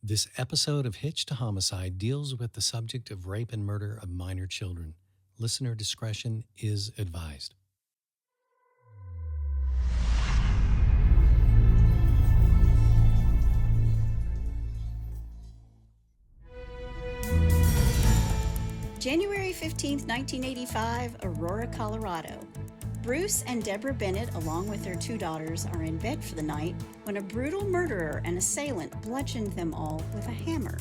This episode of Hitched to Homicide deals with the subject of rape and murder of minor children. Listener discretion is advised. January 15th, 1985, Aurora, Colorado. Bruce and Debra Bennett, along with their two daughters, are in bed for the night when a brutal murderer and assailant bludgeoned them all with a hammer.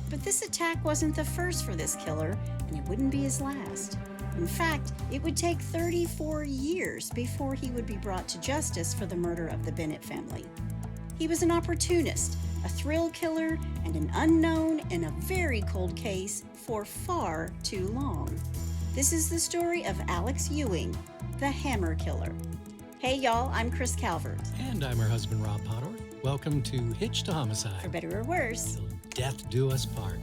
But this attack wasn't the first for this killer, and it wouldn't be his last. In fact, it would take 34 years before he would be brought to justice for the murder of the Bennett family. He was an opportunist, a thrill killer, and an unknown in a very cold case for far too long. This is the story of Alex Ewing, the Hammer Killer. Hey y'all, I'm Chris Calvert. And I'm her husband, Rob Potter. Welcome to Hitched to Homicide. For better or worse. Till death do us part.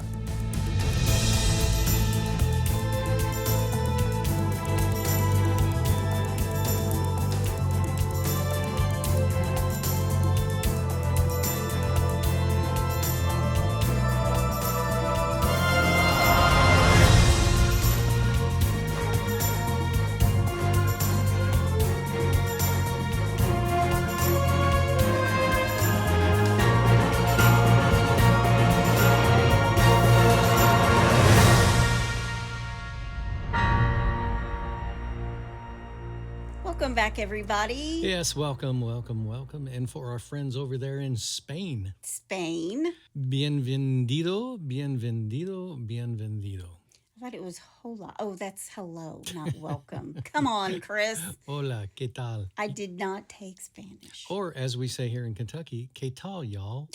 Welcome back, everybody. Yes, welcome. And for our friends over there in Spain. Spain. Bienvenido. I thought it was hola. Oh, that's hello, not welcome. Come on, Chris. Hola, ¿qué tal? I did not take Spanish. Or as we say here in Kentucky, ¿qué tal, y'all?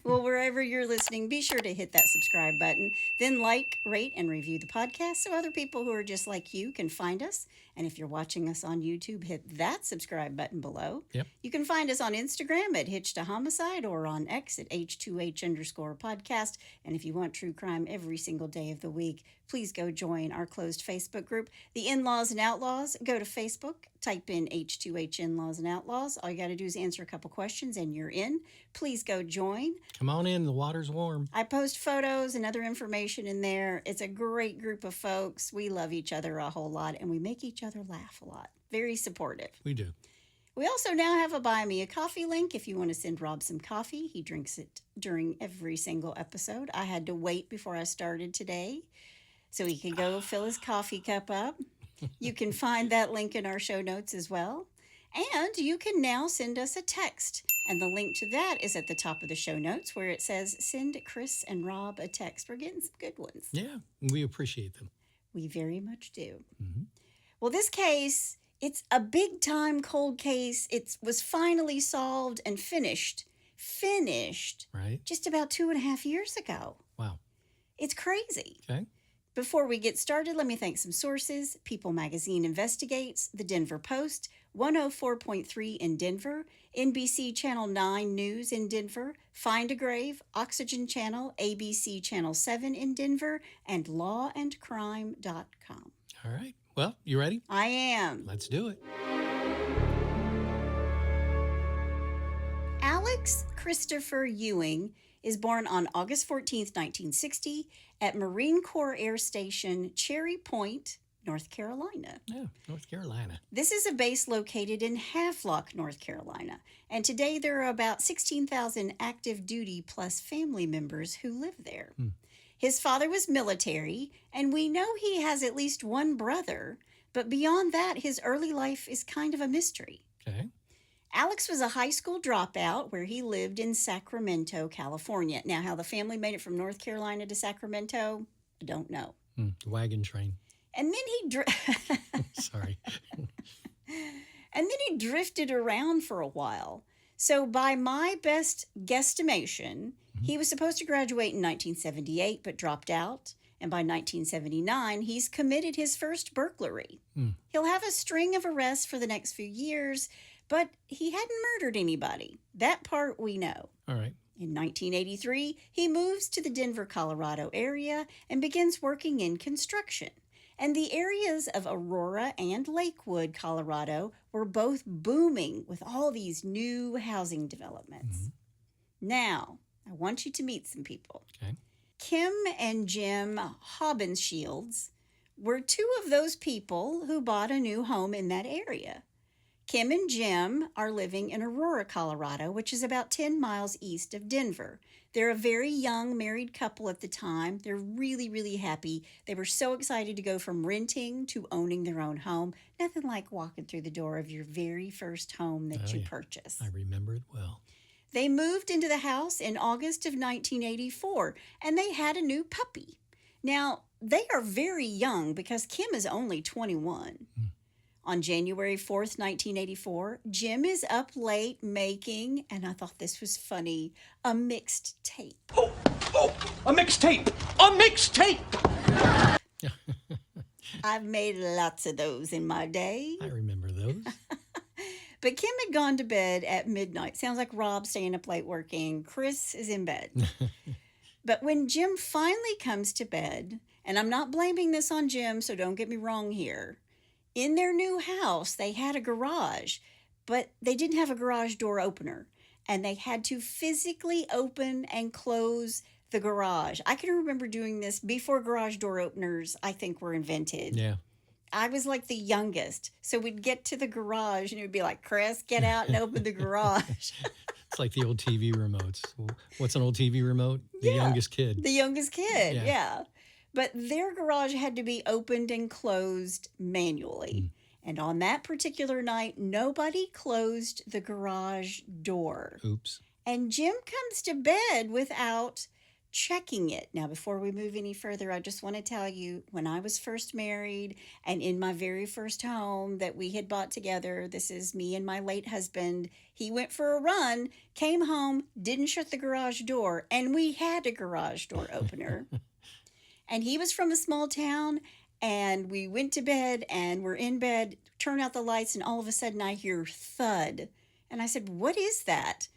Well, wherever you're listening, be sure to hit that subscribe button. Then like, rate, and review the podcast so other people who are just like you can find us. And if you're watching us on YouTube, hit that subscribe button below. Yep. You can find us on Instagram at Hitched to Homicide or on X at H2H_podcast. And if you want true crime every single day of the week, please go join our closed Facebook group, The In-Laws and Outlaws. Go to Facebook, type in H2H In-Laws and Outlaws. All you got to do is answer a couple questions and you're in. Please go join. Come on in, the water's warm. I post photos and other information in there. It's a great group of folks. We love each other a whole lot and we make each other laugh a lot. Very supportive. We do. We also now have a Buy Me a Coffee link if you want to send Rob some coffee. He drinks it during every single episode. I had to wait before I started today so he could go fill his coffee cup up. You can find that link in our show notes as well. And you can now send us a text. And the link to that is at the top of the show notes where it says, send Chris and Rob a text. We're getting some good ones. Yeah, we appreciate them. We very much do. Mm-hmm. Well, this case, it's a big-time cold case. It was finally solved and finished Right. just about 2.5 years ago. Wow. It's crazy. Okay. Before we get started, let me thank some sources. People Magazine Investigates, The Denver Post, 104.3 in Denver, NBC Channel 9 News in Denver, Find a Grave, Oxygen Channel, ABC Channel 7 in Denver, and lawandcrime.com. All right. Well, you ready? I am. Let's do it. Alex Christopher Ewing is born on August 14th, 1960, at Marine Corps Air Station Cherry Point, North Carolina. Yeah, North Carolina. This is a base located in Havelock, North Carolina, and today there are about 16,000 active duty plus family members who live there. His father was military, and we know he has at least one brother, but beyond that, his early life is kind of a mystery. Okay. Alex was a high school dropout where he lived in Sacramento, California. Now, how the family made it from North Carolina to Sacramento, I don't know. Wagon train. And then Sorry. And then he drifted around for a while. So by my best guesstimation, he was supposed to graduate in 1978 but dropped out. And by 1979, he's committed his first burglary. He'll have a string of arrests for the next few years, but he hadn't murdered anybody. That part we know. All right. In 1983, he moves to the Denver, Colorado area and begins working in construction. And the areas of Aurora and Lakewood, Colorado, were both booming with all these new housing developments. Now, I want you to meet some people. Okay. Kim and Jim Hobbenshields were two of those people who bought a new home in that area. Kim and Jim are living in Aurora, Colorado, which is about 10 miles east of Denver. They're a very young married couple at the time. They're really, really happy. They were so excited to go from renting to owning their own home. Nothing like walking through the door of your very first home that you purchase. I remember it well. They moved into the house in August of 1984, and they had a new puppy. Now, they are very young because Kim is only 21. On January 4th, 1984, Jim is up late making, and I thought this was funny, a mixed tape. Oh, a mixtape! A mixtape! I've made lots of those in my day. I remember those. But Kim had gone to bed at midnight. Sounds like Rob staying up late working. Chris is in bed. But when Jim finally comes to bed, and I'm not blaming this on Jim, so don't get me wrong here. In their new house, they had a garage, but they didn't have a garage door opener, and they had to physically open and close the garage. I can remember doing this before garage door openers, I think, were invented. Yeah. I was like the youngest, so we'd get to the garage, and it would be like, Chris, get out and open the garage. It's like the old TV remotes. What's an old TV remote? The youngest kid. The youngest kid, yeah. But their garage had to be opened and closed manually. And on that particular night, nobody closed the garage door. Oops. And Jim comes to bed without checking it. Now, before we move any further, I just want to tell you, when I was first married and in my very first home that we had bought together, this is me and my late husband, he went for a run, came home, didn't shut the garage door, and we had a garage door opener. And he was from a small town, and we went to bed, and we're in bed, turn out the lights, and all of a sudden I hear thud. And I said, what is that?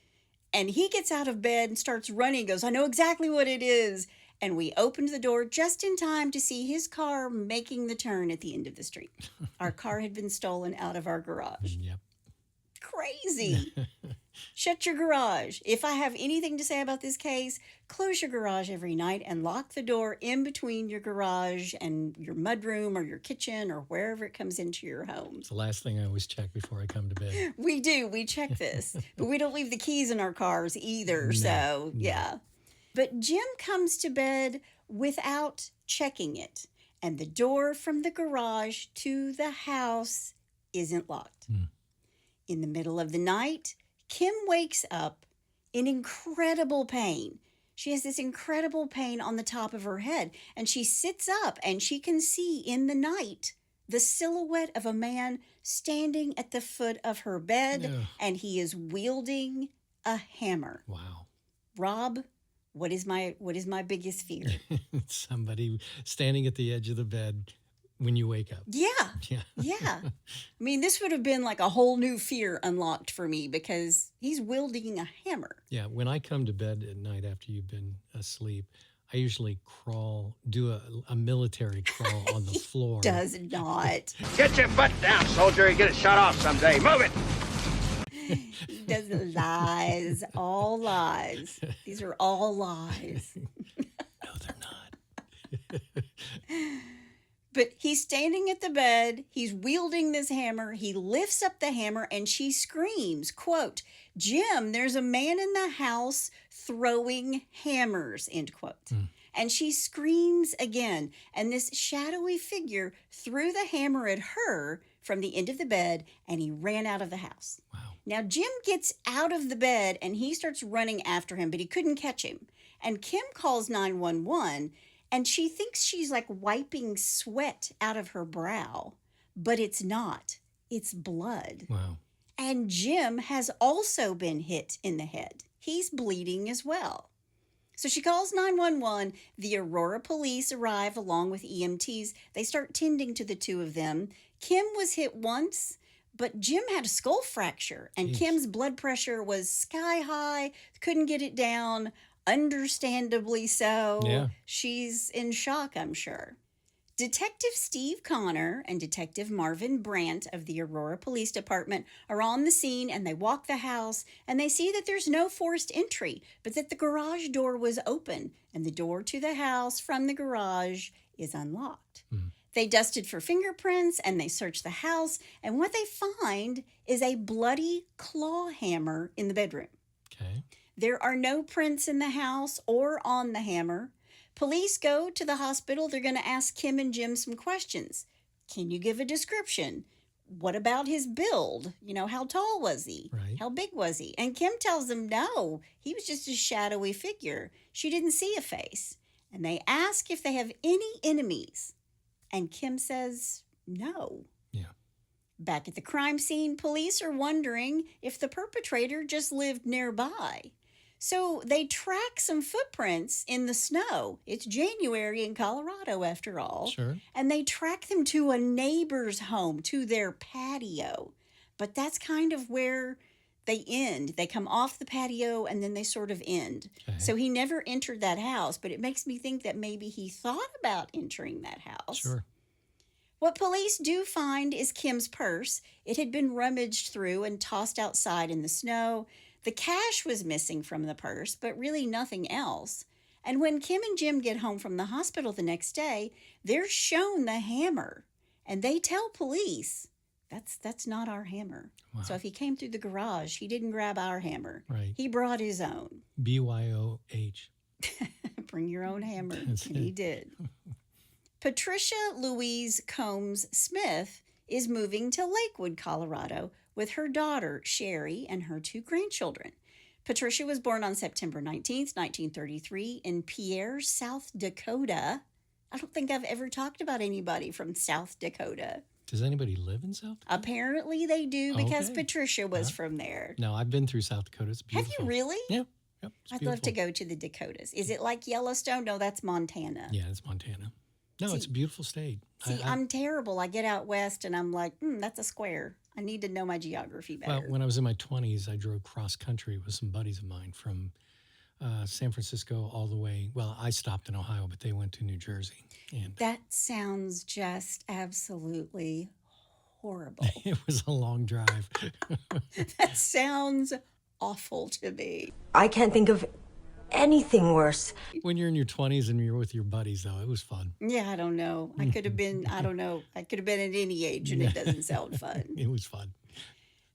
And he gets out of bed and starts running, goes, I know exactly what it is. And we opened the door just in time to see his car making the turn at the end of the street. Our car had been stolen out of our garage. Yep. Crazy. Shut your garage. If I have anything to say about this case, close your garage every night and lock the door in between your garage and your mudroom or your kitchen or wherever it comes into your home. It's the last thing I always check before I come to bed. We do. We check this. But we don't leave the keys in our cars either. So, yeah. But Jim comes to bed without checking it. And the door from the garage to the house isn't locked. In the middle of the night, Kim wakes up in incredible pain. She has this incredible pain on the top of her head, and she sits up and she can see in the night the silhouette of a man standing at the foot of her bed, and he is wielding a hammer. Wow. Rob, what is my biggest fear? Somebody standing at the edge of the bed when you wake up. Yeah. I mean, this would have been like a whole new fear unlocked for me because he's wielding a hammer. Yeah, when I come to bed at night after you've been asleep, I usually do a military crawl on the floor. Does not. Get your butt down, soldier, and get it shot off someday. Move it! He does lies. All lies. These are all lies. No, they're not. But he's standing at the bed, he's wielding this hammer, he lifts up the hammer, and she screams, quote, Jim, there's a man in the house throwing hammers, end quote. And she screams again, and this shadowy figure threw the hammer at her from the end of the bed, and he ran out of the house. Wow. Now, Jim gets out of the bed, and he starts running after him, but he couldn't catch him. And Kim calls 911, and she thinks she's like wiping sweat out of her brow, but it's not. It's blood. Wow. And Jim has also been hit in the head. He's bleeding as well. So she calls 911. The Aurora police arrive along with EMTs. They start tending to the two of them. Kim was hit once, but Jim had a skull fracture, and Kim's blood pressure was sky high, couldn't get it down. Understandably so. Yeah. She's in shock, I'm sure. Detective Steve Connor and Detective Marvin Brandt of the Aurora Police Department are on the scene, and they walk the house and they see that there's no forced entry, but that the garage door was open and the door to the house from the garage is unlocked. They dusted for fingerprints and they search the house, and what they find is a bloody claw hammer in the bedroom. Okay. There are no prints in the house or on the hammer. Police go to the hospital. They're going to ask Kim and Jim some questions. Can you give a description? What about his build? How tall was he? Right. How big was he? And Kim tells them no, he was just a shadowy figure. She didn't see a face. And they ask if they have any enemies. And Kim says no. Yeah. Back at the crime scene, police are wondering if the perpetrator just lived nearby. So they track some footprints in the snow. It's January in Colorado, after all. Sure. And they track them to a neighbor's home, to their patio. But that's kind of where they end. They come off the patio and then they sort of end. Okay. So he never entered that house, but it makes me think that maybe he thought about entering that house. Sure. What police do find is Kim's purse. It had been rummaged through and tossed outside in the snow. The cash was missing from the purse, but really nothing else. And when Kim and Jim get home from the hospital the next day, they're shown the hammer. And they tell police, that's not our hammer. Wow. So if he came through the garage, he didn't grab our hammer. Right. He brought his own. BYOH. Bring your own hammer. That's And it. he did. Patricia Louise Combs Smith is moving to Lakewood, Colorado, with her daughter, Sherry, and her 2 grandchildren. Patricia was born on September 19th, 1933, in Pierre, South Dakota. I don't think I've ever talked about anybody from South Dakota. Does anybody live in South Dakota? Apparently they do, because Okay. Patricia was Huh? from there. No, I've been through South Dakota. It's Have beautiful. you really? Yeah. Yep. It's I'd love to beautiful. go to the Dakotas. Is it like Yellowstone? No, that's Montana. Yeah, it's Montana. No, it's a beautiful state. See, I'm terrible. I get out west and I'm like, that's a square. I need to know my geography better. Well, when I was in my 20s, I drove cross country with some buddies of mine from San Francisco all the way. Well, I stopped in Ohio, but they went to New Jersey. And That sounds just absolutely horrible. it was a long drive. That sounds awful to me. I can't think of anything worse. When you're in your 20s and you're with your buddies, though, it was fun. Yeah, I don't know. I could have been, I don't know. I could have been at any age and it doesn't sound fun. It was fun.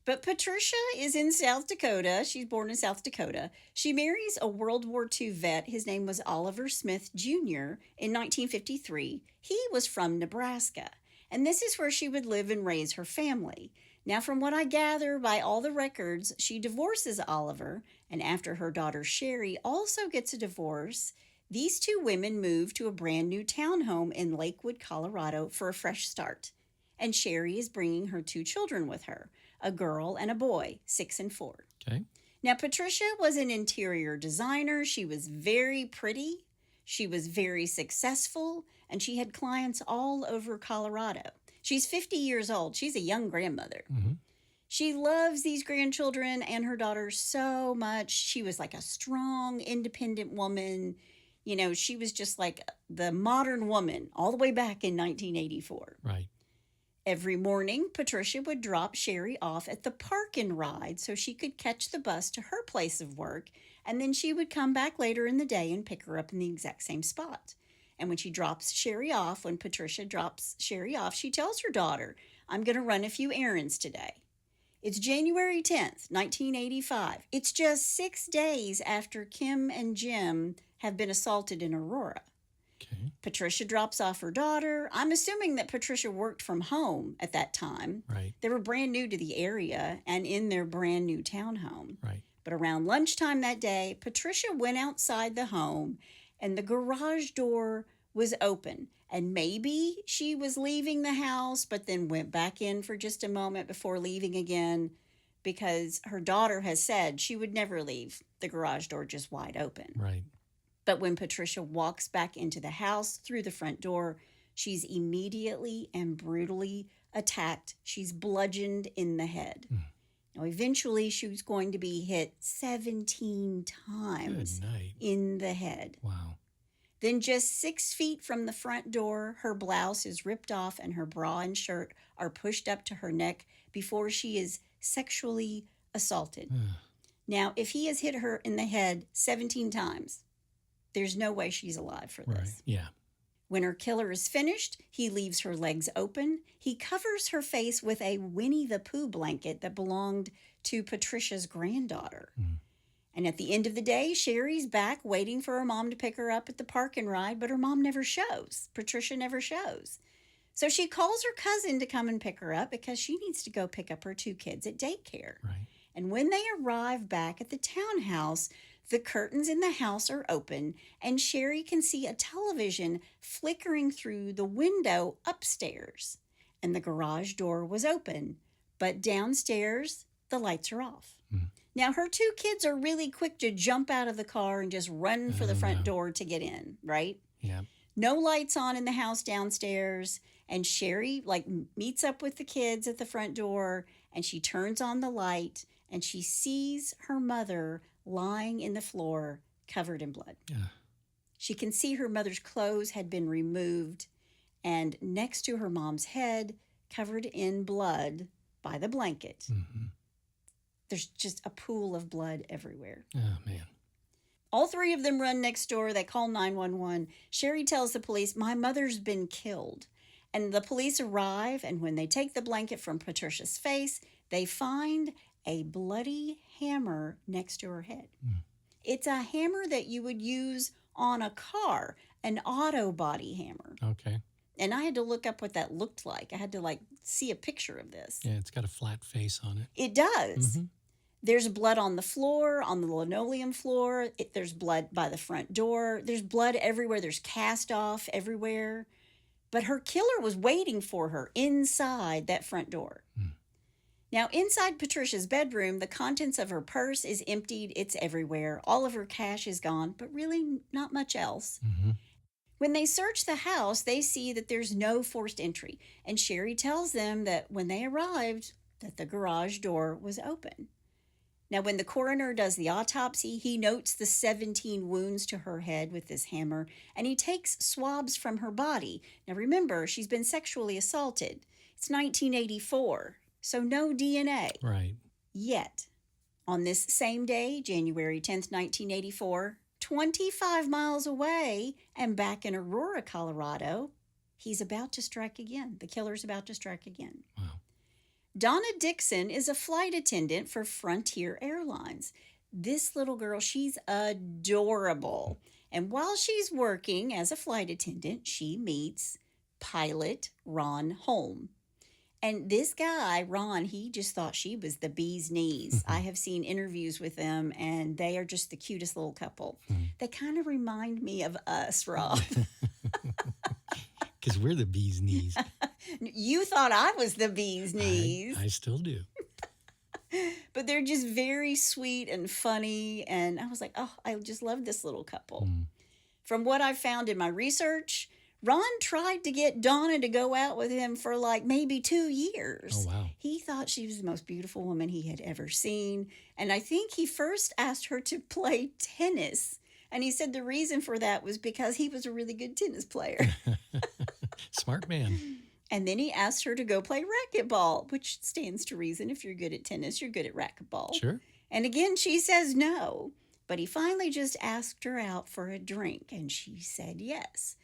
But Patricia is in South Dakota. She's born in South Dakota. She marries a World War II vet. His name was Oliver Smith Jr. in 1953. He was from Nebraska. And this is where she would live and raise her family. Now, from what I gather by all the records, she divorces Oliver, and after her daughter Sherry also gets a divorce, these 2 women move to a brand new townhome in Lakewood, Colorado for a fresh start. And Sherry is bringing her 2 children with her, a girl and a boy, 6 and 4. Okay. Now, Patricia was an interior designer. She was very pretty. She was very successful, and she had clients all over Colorado. She's 50 years old. She's a young grandmother. Mm-hmm. She loves these grandchildren and her daughter so much. She was like a strong, independent woman. She was just like the modern woman all the way back in 1984. Right. Every morning, Patricia would drop Sherry off at the park and ride so she could catch the bus to her place of work, and then she would come back later in the day and pick her up in the exact same spot. And when Patricia drops Sherry off, she tells her daughter, I'm going to run a few errands today. It's January 10th, 1985. It's just 6 days after Kim and Jim have been assaulted in Aurora. Okay. Patricia drops off her daughter. I'm assuming that Patricia worked from home at that time. Right. They were brand new to the area and in their brand new townhome. Right. But around lunchtime that day, Patricia went outside the home and the garage door was open. And maybe she was leaving the house, but then went back in for just a moment before leaving again, because her daughter has said she would never leave the garage door just wide open. Right. But when Patricia walks back into the house through the front door, she's immediately and brutally attacked. She's bludgeoned in the head. Now, eventually, she was going to be hit 17 times Good night. in the head. Wow. Then just 6 feet from the front door, her blouse is ripped off and her bra and shirt are pushed up to her neck before she is sexually assaulted. Now, if he has hit her in the head 17 times, there's no way she's alive for this. Right. Yeah. When her killer is finished, he leaves her legs open. He covers her face with a Winnie the Pooh blanket that belonged to Patricia's granddaughter. And at the end of the day, Sherry's back waiting for her mom to pick her up at the park and ride, but her mom never shows. Patricia never shows. So she calls her cousin to come and pick her up because she needs to go pick up her 2 kids at daycare. Right. And when they arrive back at the townhouse, the curtains in the house are open, and Sherry can see a television flickering through the window upstairs. And the garage door was open, but downstairs, the lights are off. Now, her 2 kids are really quick to jump out of the car and just run for the front door to get in, right? Yeah. No lights on in the house downstairs, and Sherry, meets up with the kids at the front door, and she turns on the light, and she sees her mother lying in the floor covered in blood. Yeah. She can see her mother's clothes had been removed, and next to her mom's head, covered in blood by the blanket, there's just a pool of blood everywhere. Oh, man. All 3 of them run next door. They call 911. Sherry tells the police, "My mother's been killed." And the police arrive, and when they take the blanket from Patricia's face, they find a bloody hammer next to her head. It's a hammer that you would use on a car, an auto body hammer. Okay. And I had to look up what that looked like. I had to see a picture of this. Yeah, it's got a flat face on it. It does. There's blood on the floor, on the linoleum floor. There's blood by the front door. There's blood everywhere. There's cast off everywhere. But her killer was waiting for her inside that front door. Now, inside Patricia's bedroom, the contents of her purse is emptied. It's everywhere. All of her cash is gone, but really not much else. When they search the house, they see that there's no forced entry. And Sherry tells them that when they arrived, that the garage door was open. Now, when the coroner does the autopsy, he notes the 17 wounds to her head with this hammer, and he takes swabs from her body. Now, remember, she's been sexually assaulted. It's 1984, so no DNA. Right. Yet, on this same day, January 10th, 1984, 25 miles away and back in Aurora, Colorado, he's about to strike again. The killer's about to strike again. Wow. Donna Dixon is a flight attendant for Frontier Airlines. This little girl, she's adorable. And while she's working as a flight attendant, she meets pilot Ron Holm. And this guy, Ron, he just thought she was the bee's knees. I have seen interviews with them, and they are just the cutest little couple. They kind of remind me of us, Rob. Because we're the bee's knees. You thought I was the bee's knees. I still do. But they're just very sweet and funny. And I was like, oh, I just love this little couple. From what I found in my research, Ron tried to get Donna to go out with him for maybe 2 years. Oh, wow. He thought she was the most beautiful woman he had ever seen. And I think he first asked her to play tennis. And he said the reason for that was because he was a really good tennis player. Smart man. And then he asked her to go play racquetball, which stands to reason. If you're good at tennis, you're good at racquetball. Sure. And again, she says no. But he finally just asked her out for a drink, and she said yes.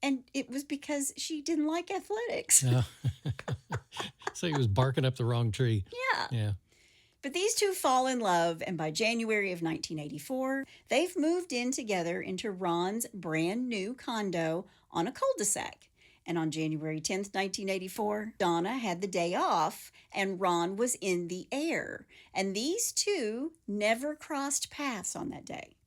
And it was because she didn't like athletics. Oh. So he was barking up the wrong tree. Yeah. Yeah. But these two fall in love, and by January of 1984, they've moved in together into Ron's brand new condo on a cul-de-sac. And on January 10th, 1984, Donna had the day off, and Ron was in the air. And these two never crossed paths on that day.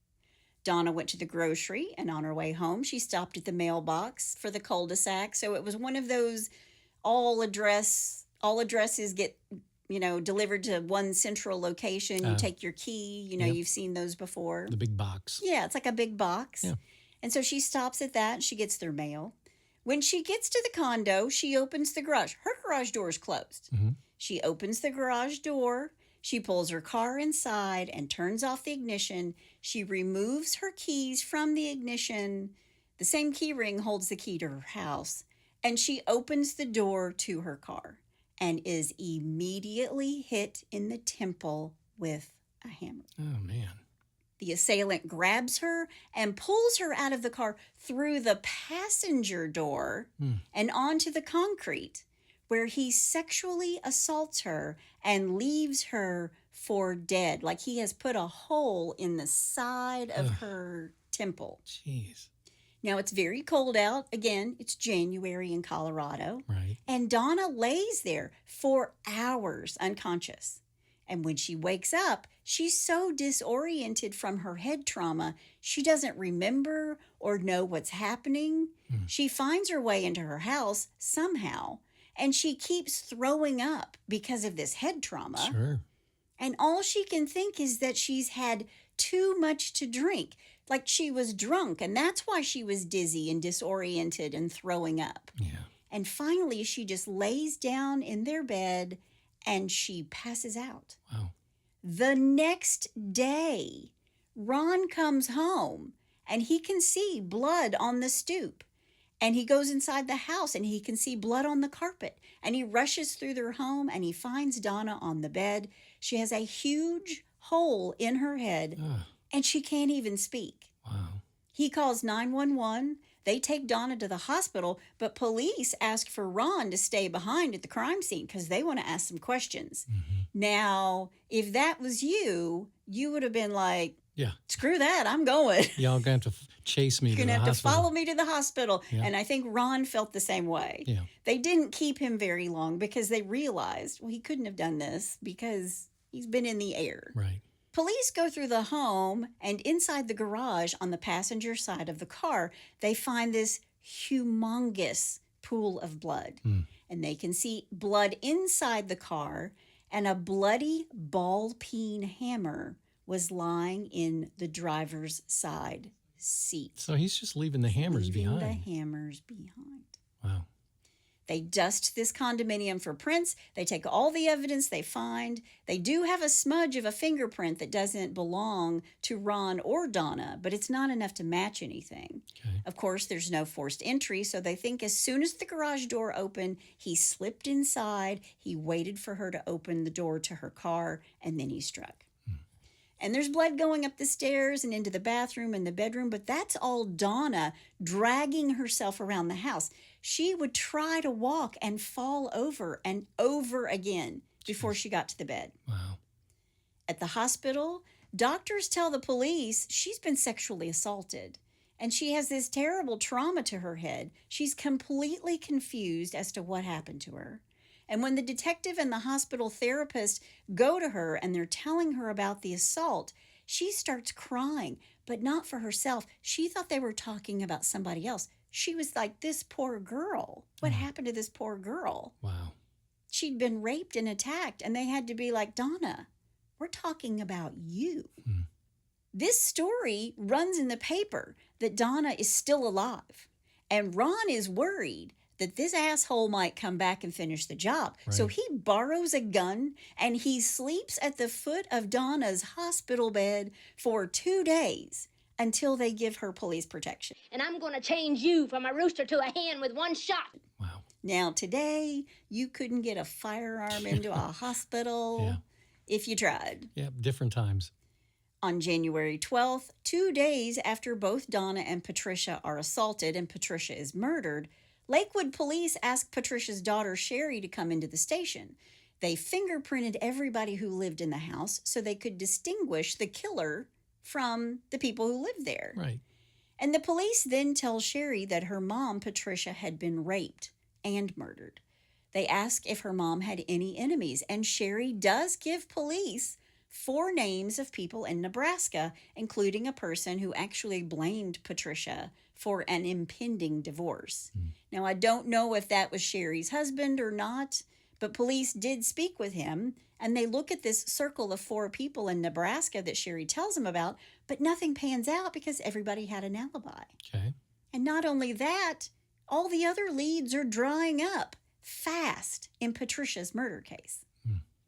Donna went to the grocery, and on her way home, she stopped at the mailbox for the cul-de-sac. So it was one of those all addresses get delivered to one central location. You take your key. Yep. You've seen those before. The big box. Yeah, it's like a big box. Yeah. And so she stops at that and she gets their mail. When she gets to the condo, she opens the garage. Her garage door is closed. She opens the garage door. She pulls her car inside and turns off the ignition. She removes her keys from the ignition. The same key ring holds the key to her house, and she opens the door to her car and is immediately hit in the temple with a hammer. Oh, man. The assailant grabs her and pulls her out of the car through the passenger door and onto the concrete, where he sexually assaults her and leaves her for dead. Like he has put a hole in the side of her temple. Jeez. Now, it's very cold out. Again, it's January in Colorado. Right. And Donna lays there for hours unconscious. And when she wakes up, she's so disoriented from her head trauma, she doesn't remember or know what's happening. She finds her way into her house somehow, and she keeps throwing up because of this head trauma. Sure. And all she can think is that she's had too much to drink. Like she was drunk, and that's why she was dizzy and disoriented and throwing up. Yeah. And finally, she just lays down in their bed and she passes out. Wow. The next day, Ron comes home and he can see blood on the stoop. And he goes inside the house and he can see blood on the carpet. And he rushes through their home and he finds Donna on the bed. She has a huge hole in her head and she can't even speak. Wow. He calls 911. They take Donna to the hospital, but police ask for Ron to stay behind at the crime scene because they want to ask some questions. Now, if that was you, you would have been like, Yeah. screw that, I'm going. Y'all going to have to chase me You're to going the to have to hospital. follow me to the hospital. Yeah. And I think Ron felt the same way. Yeah. They didn't keep him very long because they realized, well, he couldn't have done this because he's been in the air. Right. Police go through the home, and inside the garage on the passenger side of the car, they find this humongous pool of blood. And they can see blood inside the car, and a bloody ball-peen hammer was lying in the driver's side seat. So he's just leaving the hammers Leaving behind. the hammers behind. Wow. They dust this condominium for prints. They take all the evidence they find. They do have a smudge of a fingerprint that doesn't belong to Ron or Donna, but it's not enough to match anything. Okay. Of course, there's no forced entry, so they think as soon as the garage door opened, he slipped inside, he waited for her to open the door to her car, and then he struck. And there's blood going up the stairs and into the bathroom and the bedroom, but that's all Donna dragging herself around the house. She would try to walk and fall over and over again before she got to the bed. Wow. At the hospital, doctors tell the police she's been sexually assaulted and she has this terrible trauma to her head. She's completely confused as to what happened to her. And when the detective and the hospital therapist go to her and they're telling her about the assault, she starts crying, but not for herself. She thought they were talking about somebody else. She was like, this poor girl. What happened to this poor girl? Wow. She'd been raped and attacked, and they had to be like, Donna, we're talking about you. This story runs in the paper that Donna is still alive. And Ron is worried that this asshole might come back and finish the job. Right. So he borrows a gun and he sleeps at the foot of Donna's hospital bed for 2 days until they give her police protection. And I'm gonna change you from a rooster to a hen with one shot. Wow. Now, today, you couldn't get a firearm into a hospital if you tried. Yeah, different times. On January 12th, 2 days after both Donna and Patricia are assaulted and Patricia is murdered, Lakewood police asked Patricia's daughter, Sherry, to come into the station. They fingerprinted everybody who lived in the house so they could distinguish the killer from the people who lived there. Right. And the police then tell Sherry that her mom, Patricia, had been raped and murdered. They ask if her mom had any enemies, and Sherry does give police 4 names of people in Nebraska, including a person who actually blamed Patricia for an impending divorce. Now, I don't know if that was Sherry's husband or not, but police did speak with him, and they look at this circle of 4 people in Nebraska that Sherry tells them about, but nothing pans out because everybody had an alibi. Okay. And not only that, all the other leads are drying up fast in Patricia's murder case.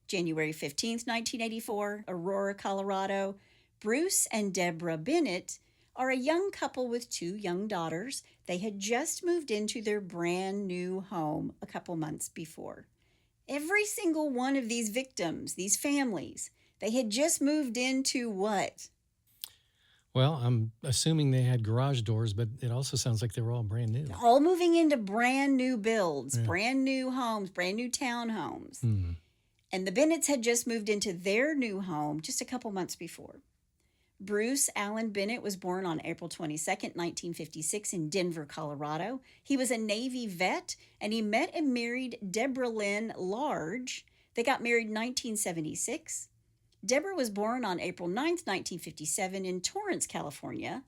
January 15th, 1984, Aurora, Colorado, Bruce and Debra Bennett are a young couple with 2 young daughters. They had just moved into their brand new home a couple months before. Every single one of these victims, these families, they had just moved into what? Well, I'm assuming they had garage doors, but it also sounds like they were all brand new. All moving into brand new builds, brand new homes, brand new townhomes. And the Bennetts had just moved into their new home just a couple months before. Bruce Allen Bennett was born on April 22nd, 1956 in Denver, Colorado. He was a Navy vet, and he met and married Deborah Lynn Large. They got married in 1976. Deborah was born on April 9th, 1957 in Torrance, California.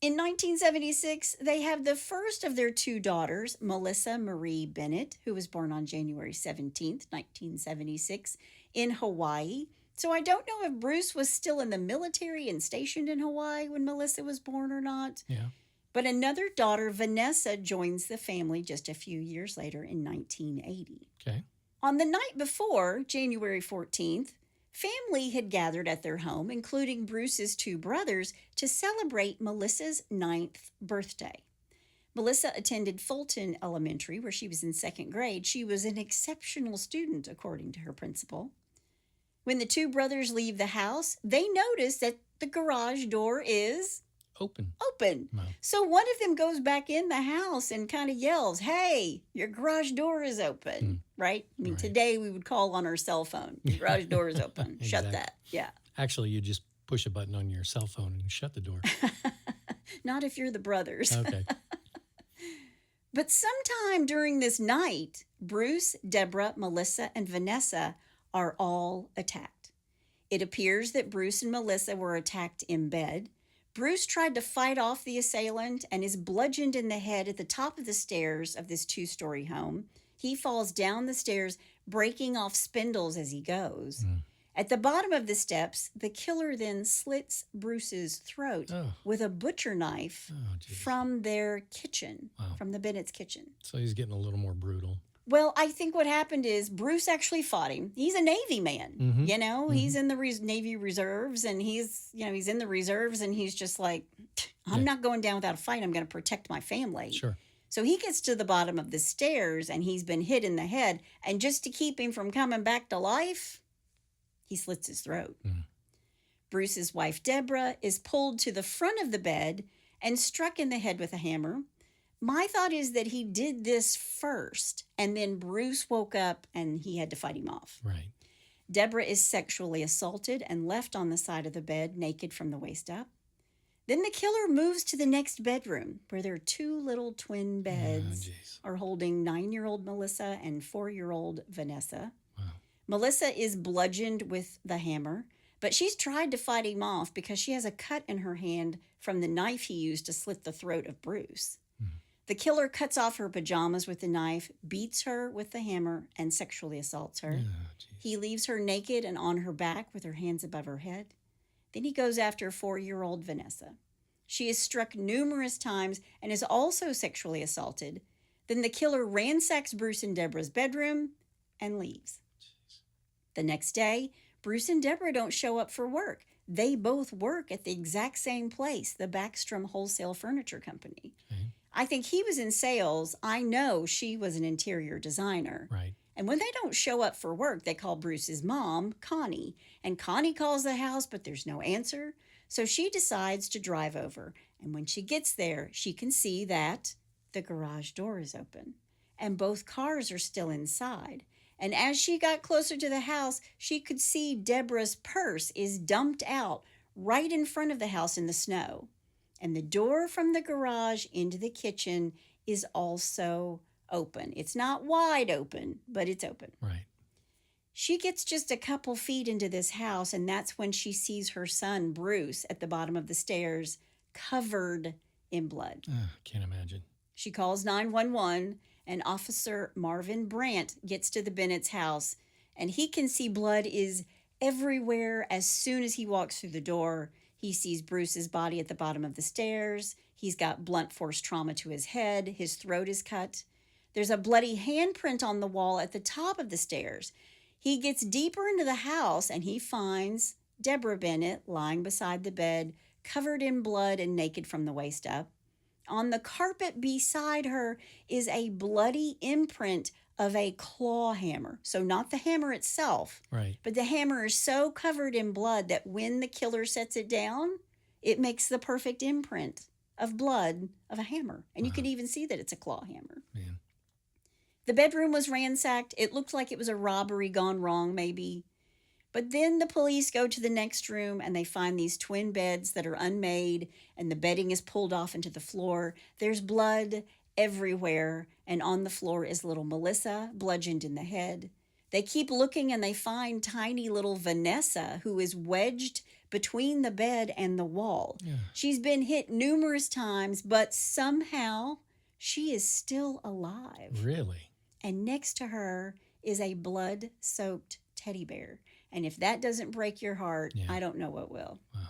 In 1976, they have the first of their 2 daughters, Melissa Marie Bennett, who was born on January 17th, 1976 in Hawaii. So I don't know if Bruce was still in the military and stationed in Hawaii when Melissa was born or not. Yeah. But another daughter, Vanessa, joins the family just a few years later in 1980. Okay. On the night before, January 14th, family had gathered at their home, including Bruce's 2 brothers, to celebrate Melissa's 9th birthday. Melissa attended Fulton Elementary, where she was in 2nd grade. She was an exceptional student, according to her principal. When the 2 brothers leave the house, they notice that the garage door is Open. Wow. So one of them goes back in the house and kind of yells, "Hey, your garage door is open," right? I mean, today we would call on our cell phone. Your garage door is open. Shut that. Yeah. Actually, you just push a button on your cell phone and shut the door. Not if you're the brothers. Okay. But sometime during this night, Bruce, Deborah, Melissa, and Vanessa are all attacked. It appears that Bruce and Melissa were attacked in bed. Bruce tried to fight off the assailant and is bludgeoned in the head at the top of the stairs of this 2-story home. He falls down the stairs, breaking off spindles as he goes. At the bottom of the steps, the killer then slits Bruce's throat with a butcher knife from their kitchen, from the Bennett's kitchen. So he's getting a little more brutal. Well, I think what happened is Bruce actually fought him. He's a Navy man, you know. He's in the Navy Reserves, and he's in the reserves, and he's just like, I'm not going down without a fight. I'm going to protect my family. Sure. So he gets to the bottom of the stairs, and he's been hit in the head, and just to keep him from coming back to life, he slits his throat. Bruce's wife, Deborah, is pulled to the front of the bed and struck in the head with a hammer. My thought is that he did this first, and then Bruce woke up and he had to fight him off. Right. Deborah is sexually assaulted and left on the side of the bed, naked from the waist up. Then the killer moves to the next bedroom, where their 2 little twin beds are holding 9-year-old Melissa and 4-year-old Vanessa. Wow. Melissa is bludgeoned with the hammer, but she's tried to fight him off because she has a cut in her hand from the knife he used to slit the throat of Bruce. The killer cuts off her pajamas with the knife, beats her with the hammer, and sexually assaults her. He leaves her naked and on her back with her hands above her head. Then he goes after 4-year-old Vanessa. She is struck numerous times and is also sexually assaulted. Then the killer ransacks Bruce and Deborah's bedroom and leaves. The next day, Bruce and Deborah don't show up for work. They both work at the exact same place, the Backstrom Wholesale Furniture Company. I think he was in sales. I know she was an interior designer. Right. And when they don't show up for work, they call Bruce's mom, Connie. And Connie calls the house, but there's no answer. So she decides to drive over. And when she gets there, she can see that the garage door is open. And both cars are still inside. And as she got closer to the house, she could see Deborah's purse is dumped out right in front of the house in the snow. And the door from the garage into the kitchen is also open. It's not wide open, but it's open. Right. She gets just a couple feet into this house, and that's when she sees her son, Bruce, at the bottom of the stairs, covered in blood. Can't imagine. She calls 911, and Officer Marvin Brandt gets to the Bennett's house, and he can see blood is everywhere as soon as he walks through the door. He sees Bruce's body at the bottom of the stairs. He's got blunt force trauma to his head. His throat is cut. There's a bloody handprint on the wall at the top of the stairs. He gets deeper into the house and he finds Debra Bennett lying beside the bed, covered in blood and naked from the waist up. On the carpet beside her is a bloody imprint of a claw hammer. So not the hammer itself, Right. but the hammer is so covered in blood that when the killer sets it down, it makes the perfect imprint of blood of a hammer. And you can even see that it's a claw hammer. Man. The bedroom was ransacked. It looked like it was a robbery gone wrong, maybe. But then the police go to the next room and they find these twin beds that are unmade and the bedding is pulled off into the floor. There's blood everywhere, and on the floor is little Melissa, bludgeoned in the head. They keep looking and they find tiny little Vanessa, who is wedged between the bed and the wall. Yeah. She's been hit numerous times, but somehow she is still alive. Really? And next to her is a blood-soaked teddy bear. And if that doesn't break your heart, Yeah. I don't know what will. Wow.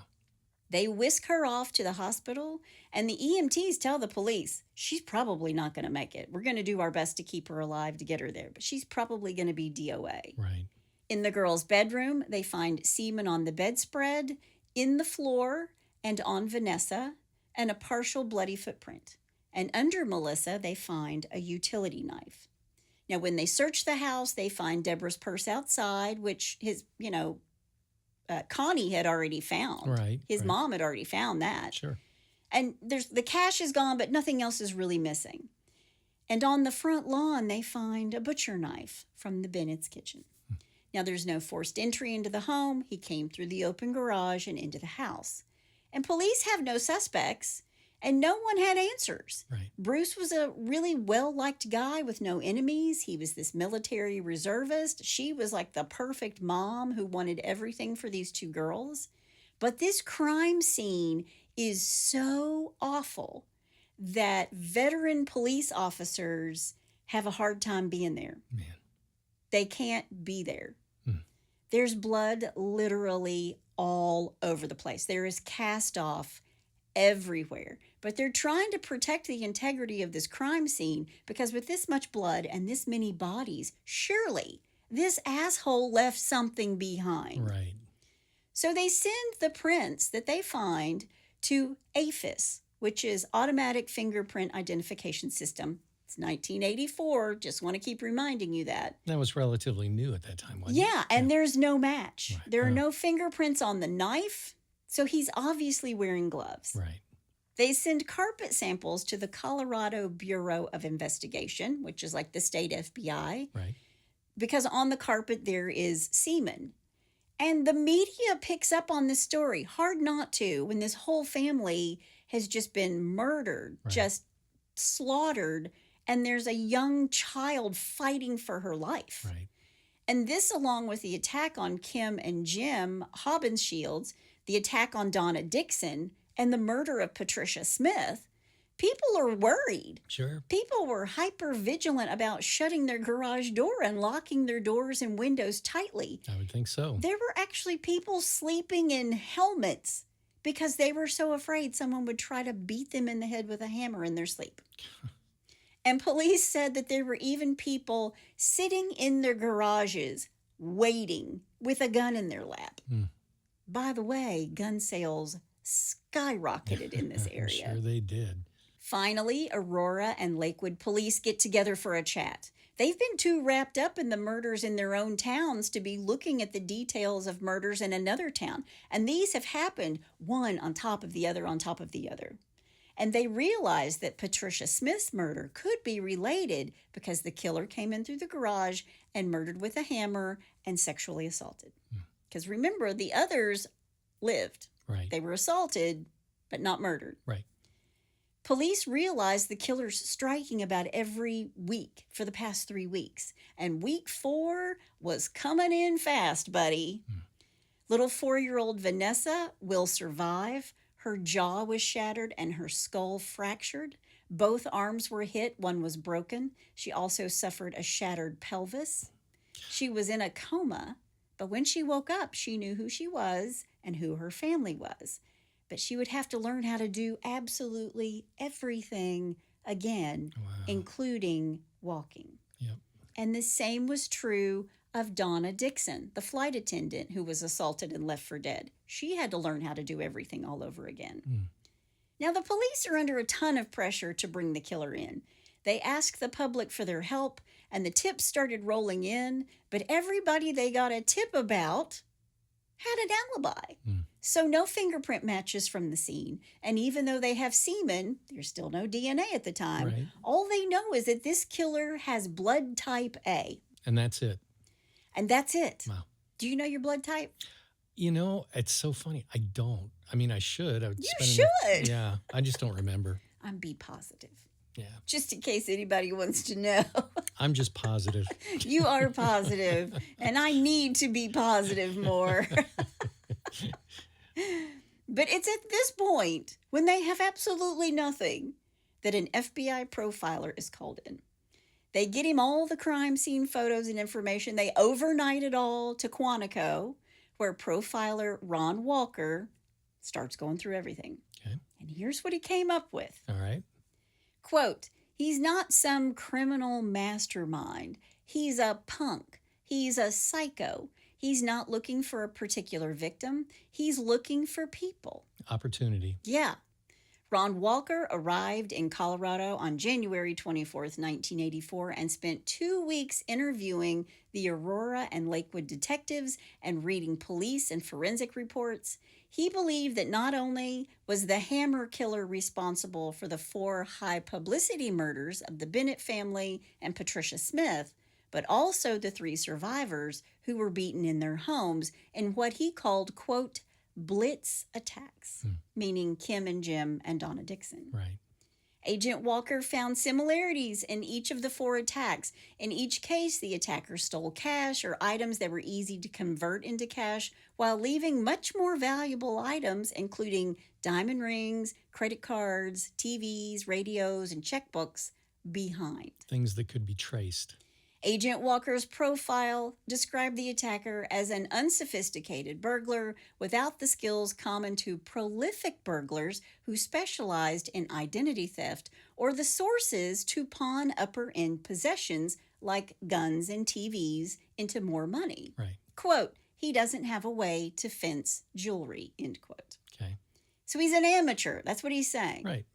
They whisk her off to the hospital, and the EMTs tell the police, she's probably not going to make it. We're going to do our best to keep her alive to get her there, but she's probably going to be DOA. Right. In the girl's bedroom, they find semen on the bedspread, in the floor, and on Vanessa, and a partial bloody footprint. And under Melissa, they find a utility knife. Now, when they search the house, they find Debra's purse outside, which Connie had already found. Right. His right. mom had already found that. Sure. And the cash is gone, but nothing else is really missing. And on the front lawn, they find a butcher knife from the Bennett's kitchen. Now, there's no forced entry into the home. He came through the open garage and into the house. And police have no suspects, and no one had answers. Right. Bruce was a really well-liked guy with no enemies. He was this military reservist. She was like the perfect mom who wanted everything for these two girls. But this crime scene is so awful that veteran police officers have a hard time being there. Man. They can't be there. Hmm. There's blood literally all over the place. There is cast off everywhere. But they're trying to protect the integrity of this crime scene because with this much blood and this many bodies, surely this asshole left something behind. Right. So they send the prints that they find to AFIS, which is Automatic Fingerprint Identification System. It's 1984. Just want to keep reminding you that. That was relatively new at that time, wasn't it? Yeah, and there's no match. Right. There are Oh. no fingerprints on the knife, so he's obviously wearing gloves. Right. They send carpet samples to the Colorado Bureau of Investigation, which is like the state FBI, Right. because on the carpet there is semen. And the media picks up on this story. Hard not to, when this whole family has just been murdered, Right. just slaughtered, and there's a young child fighting for her life. Right. And this, along with the attack on Kim and Jim Hobbins-Shields, the attack on Donna Dixon, and the murder of Patricia Smith, people are worried. Sure. People were hyper vigilant about shutting their garage door and locking their doors and windows tightly. I would think so. There were actually people sleeping in helmets because they were so afraid someone would try to beat them in the head with a hammer in their sleep. And police said that there were even people sitting in their garages waiting with a gun in their lap. Hmm. By the way, gun sales skyrocketed in this area. Sure they did. Finally, Aurora and Lakewood police get together for a chat. They've been too wrapped up in the murders in their own towns to be looking at the details of murders in another town. And these have happened one on top of the other on top of the other. And they realized that Patricia Smith's murder could be related because the killer came in through the garage and murdered with a hammer and sexually assaulted. Because remember, the others lived. Right. They were assaulted, but not murdered. Right. Police realized the killer's striking about every week for the past 3 weeks. And week 4 was coming in fast, buddy. Little 4-year-old Vanessa will survive. Her jaw was shattered and her skull fractured. Both arms were hit. One was broken. She also suffered a shattered pelvis. She was in a coma, but when she woke up, she knew who she was and who her family was. But she would have to learn how to do absolutely everything again, Wow. including walking. Yep. And the same was true of Donna Dixon, the flight attendant who was assaulted and left for dead. She had to learn how to do everything all over again. Now, the police are under a ton of pressure to bring the killer in. They asked the public for their help, and the tips started rolling in, but everybody they got a tip about had an alibi. So no fingerprint matches from the scene. And even though they have semen, there's still no DNA at the time. Right. All they know is that this killer has blood type A. And that's it. And that's it. Wow. Do you know your blood type? You know, it's so funny. I don't. I mean, I should. I would You spend should. Yeah, I just don't remember. I'm B positive. Yeah, Just in case anybody wants to know. I'm just positive. You are positive, and I need to be positive more. But it's at this point, when they have absolutely nothing, that an FBI profiler is called in. They get him all the crime scene photos and information. They overnight it all to Quantico, where profiler Ron Walker starts going through everything. Okay. And here's what he came up with. All right. Quote, he's not some criminal mastermind. He's a punk. He's a psycho. He's not looking for a particular victim. He's looking for people. Opportunity. Yeah. Ron Walker arrived in Colorado on January 24th, 1984, and spent 2 weeks interviewing the Aurora and Lakewood detectives and reading police and forensic reports. He believed that not only was the Hammer killer responsible for the 4 high-publicity murders of the Bennett family and Patricia Smith, but also the 3 survivors who were beaten in their homes in what he called, quote, blitz attacks, meaning Kim and Jim and Donna Dixon. Right. Agent Walker found similarities in each of the 4 attacks. In each case, the attacker stole cash or items that were easy to convert into cash while leaving much more valuable items, including diamond rings, credit cards, TVs, radios, and checkbooks, behind. Things that could be traced. Agent Walker's profile described the attacker as an unsophisticated burglar without the skills common to prolific burglars who specialized in identity theft or the sources to pawn upper-end possessions like guns and TVs into more money. Right. Quote, he doesn't have a way to fence jewelry, end quote. Okay. So he's an amateur. That's what he's saying. Right.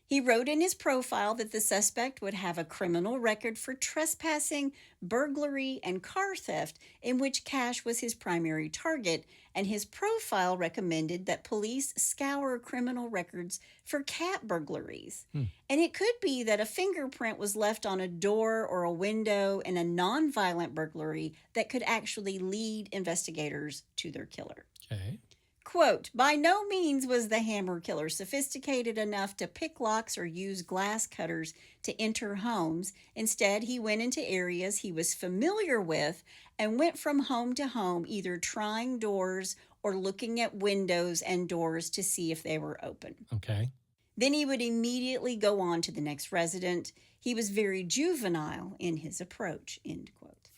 He wrote in his profile that the suspect would have a criminal record for trespassing, burglary, and car theft, in which cash was his primary target, and his profile recommended that police scour criminal records for cat burglaries. And it could be that a fingerprint was left on a door or a window in a nonviolent burglary that could actually lead investigators to their killer. Okay. Quote, by no means was the Hammer killer sophisticated enough to pick locks or use glass cutters to enter homes. Instead, he went into areas he was familiar with and went from home to home, either trying doors or looking at windows and doors to see if they were open. Okay. Then he would immediately go on to the next resident. He was very juvenile in his approach, end quote.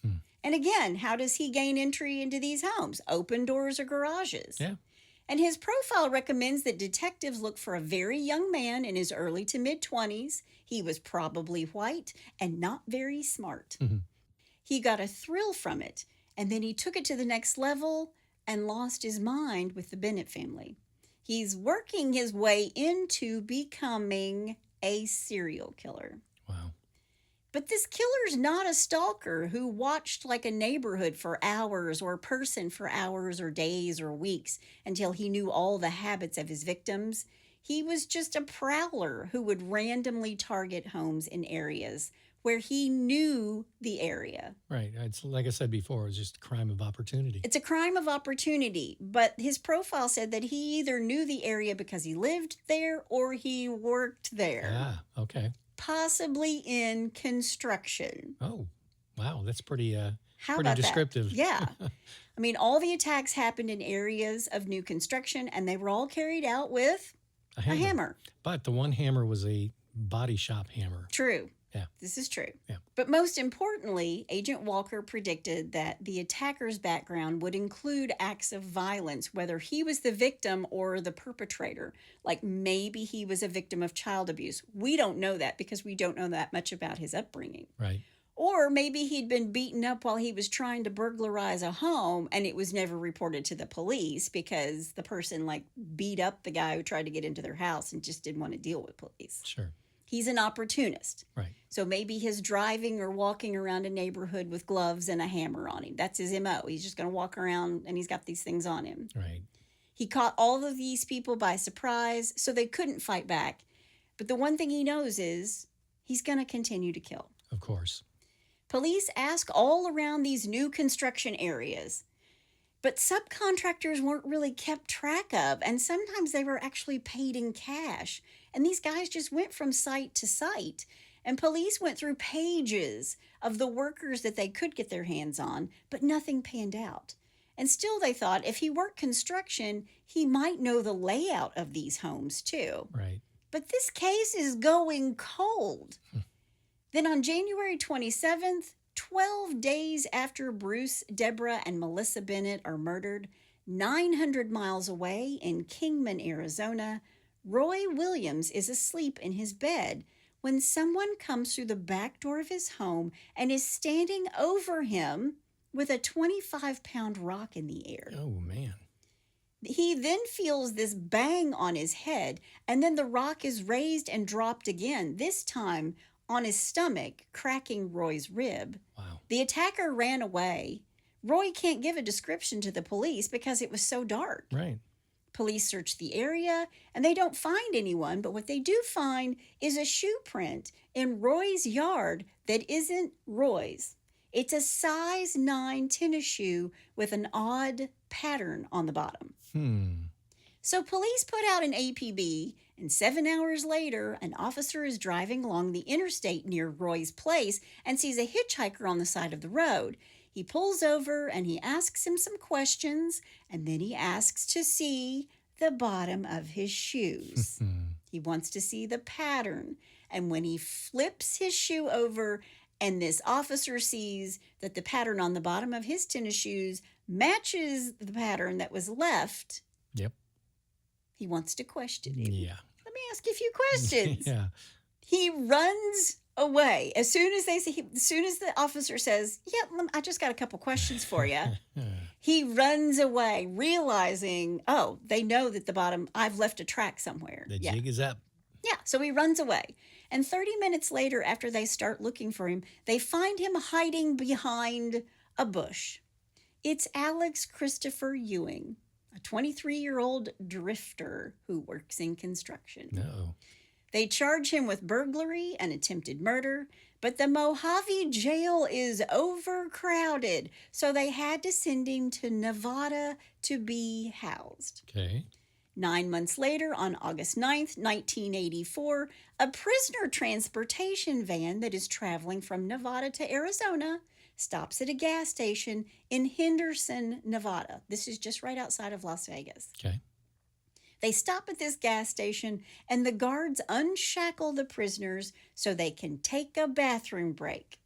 And again, how does he gain entry into these homes? Open doors or garages? Yeah. And his profile recommends that detectives look for a very young man in his early to mid-20s. He was probably white and not very smart. He got a thrill from it, and then he took it to the next level and lost his mind with the Bennett family. He's working his way into becoming a serial killer. Wow. But this killer's not a stalker who watched like a neighborhood for hours or a person for hours or days or weeks until he knew all the habits of his victims. He was just a prowler who would randomly target homes in areas where he knew the area. Right. It's like I said before, it was just a crime of opportunity. It's a crime of opportunity, but his profile said that he either knew the area because he lived there or he worked there. Ah, okay. Possibly in construction. Oh, wow. That's pretty How pretty about descriptive. that? Yeah. I mean, all the attacks happened in areas of new construction, and they were all carried out with a hammer. But the one hammer was a body shop hammer. True. Yeah. This is true. Yeah. But most importantly, Agent Walker predicted that the attacker's background would include acts of violence, whether he was the victim or the perpetrator. Like maybe he was a victim of child abuse. We don't know that because we don't know that much about his upbringing. Right. Or maybe he'd been beaten up while he was trying to burglarize a home and it was never reported to the police because the person like beat up the guy who tried to get into their house and just didn't want to deal with police. Sure. He's an opportunist. Right. So maybe his driving or walking around a neighborhood with gloves and a hammer on him. That's his MO. He's just going to walk around and he's got these things on him. Right. He caught all of these people by surprise, so they couldn't fight back. But the one thing he knows is he's going to continue to kill. Of course. Police ask all around these new construction areas, but subcontractors weren't really kept track of, and sometimes they were actually paid in cash. And these guys just went from site to site, and police went through pages of the workers that they could get their hands on, but nothing panned out. And still they thought if he worked construction, he might know the layout of these homes too. Right. But this case is going cold. Then on January 27th, 12 days after Bruce, Debra, and Melissa Bennett are murdered, 900 miles away in Kingman, Arizona, Roy Williams is asleep in his bed when someone comes through the back door of his home and is standing over him with a 25-pound rock in the air. Oh, man. He then feels this bang on his head, and then the rock is raised and dropped again, this time on his stomach, cracking Roy's rib. Wow. The attacker ran away. Roy can't give a description to the police because it was so dark. Right. Police search the area, and they don't find anyone, but what they do find is a shoe print in Roy's yard that isn't Roy's. It's a size 9 tennis shoe with an odd pattern on the bottom. So police put out an APB, and 7 hours later, an officer is driving along the interstate near Roy's place and sees a hitchhiker on the side of the road. He pulls over and he asks him some questions, and then he asks to see the bottom of his shoes. He wants to see the pattern. And when he flips his shoe over and this officer sees that the pattern on the bottom of his tennis shoes matches the pattern that was left, Yep. he wants to question him. Yeah. Let me ask you a few questions. Yeah. He runs away. As soon as the officer says, "Yeah, I just got a couple questions for you," he runs away, realizing, oh, they know that the bottom, I've left a track somewhere. The jig is up. Yeah, so he runs away. And 30 minutes later, after they start looking for him, they find him hiding behind a bush. It's Alex Christopher Ewing, a 23-year-old drifter who works in construction. No. They charge him with burglary and attempted murder, but the Mojave jail is overcrowded, so they had to send him to Nevada to be housed. Okay. 9 months later, on August 9th, 1984, a prisoner transportation van that is traveling from Nevada to Arizona stops at a gas station in Henderson, Nevada. This is just right outside of Las Vegas. Okay. They stop at this gas station, and the guards unshackle the prisoners so they can take a bathroom break.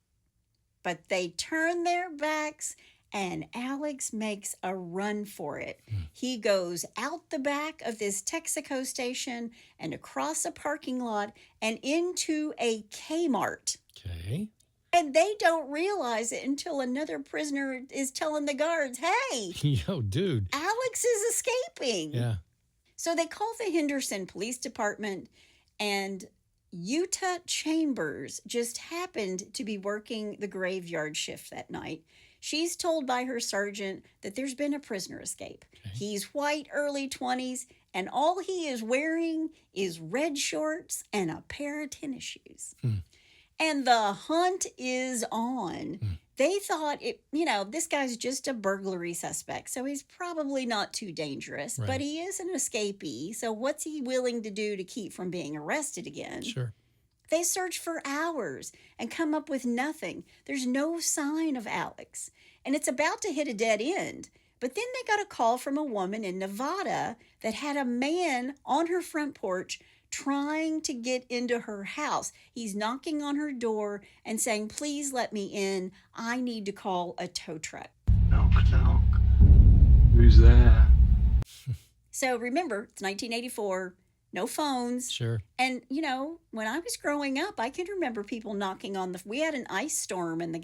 But they turn their backs, and Alex makes a run for it. He goes out the back of this Texaco station and across a parking lot and into a Kmart. Okay. And they don't realize it until another prisoner is telling the guards, "Hey, Yo, dude. Alex is escaping." Yeah. So they call the Henderson Police Department, and Utah Chambers just happened to be working the graveyard shift that night. She's told by her sergeant that there's been a prisoner escape. Okay. He's white, early 20s, and all he is wearing is red shorts and a pair of tennis shoes. And the hunt is on. They thought, this guy's just a burglary suspect, so he's probably not too dangerous, Right. but he is an escapee, so what's he willing to do to keep from being arrested again? Sure. They search for hours and come up with nothing. There's no sign of Alex, and it's about to hit a dead end. But then they got a call from a woman in Nevada that had a man on her front porch trying to get into her house. He's knocking on her door and saying, "Please let me in. I need to call a tow truck." Knock, knock. Who's there? So remember, it's 1984. no phones. Sure. And, when I was growing up, I can remember people knocking on we had an ice storm, and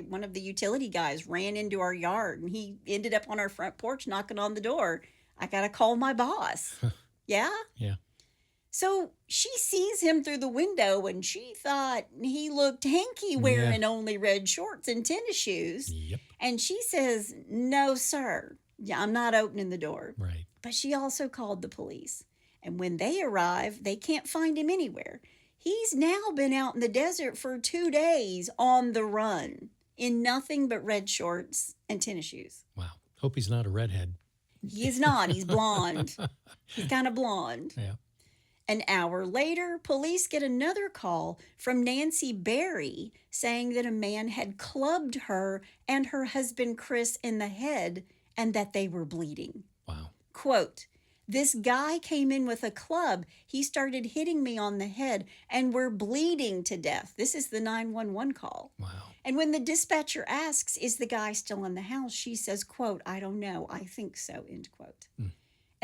one of the utility guys, ran into our yard, and he ended up on our front porch knocking on the door. I got to call my boss. Yeah? Yeah. So she sees him through the window, and she thought he looked hanky wearing only red shorts and tennis shoes. Yep. And she says, "No, sir. Yeah, I'm not opening the door." Right. But she also called the police. And when they arrive, they can't find him anywhere. He's now been out in the desert for 2 days on the run in nothing but red shorts and tennis shoes. Wow. Hope he's not a redhead. He is not. He's blonde. He's kind of blonde. Yeah. An hour later, police get another call from Nancy Berry saying that a man had clubbed her and her husband Chris in the head and that they were bleeding. Wow. Quote, "This guy came in with a club. He started hitting me on the head and we're bleeding to death." This is the 911 call. Wow. And when the dispatcher asks, "Is the guy still in the house?" she says, quote, "I don't know. I think so," end quote.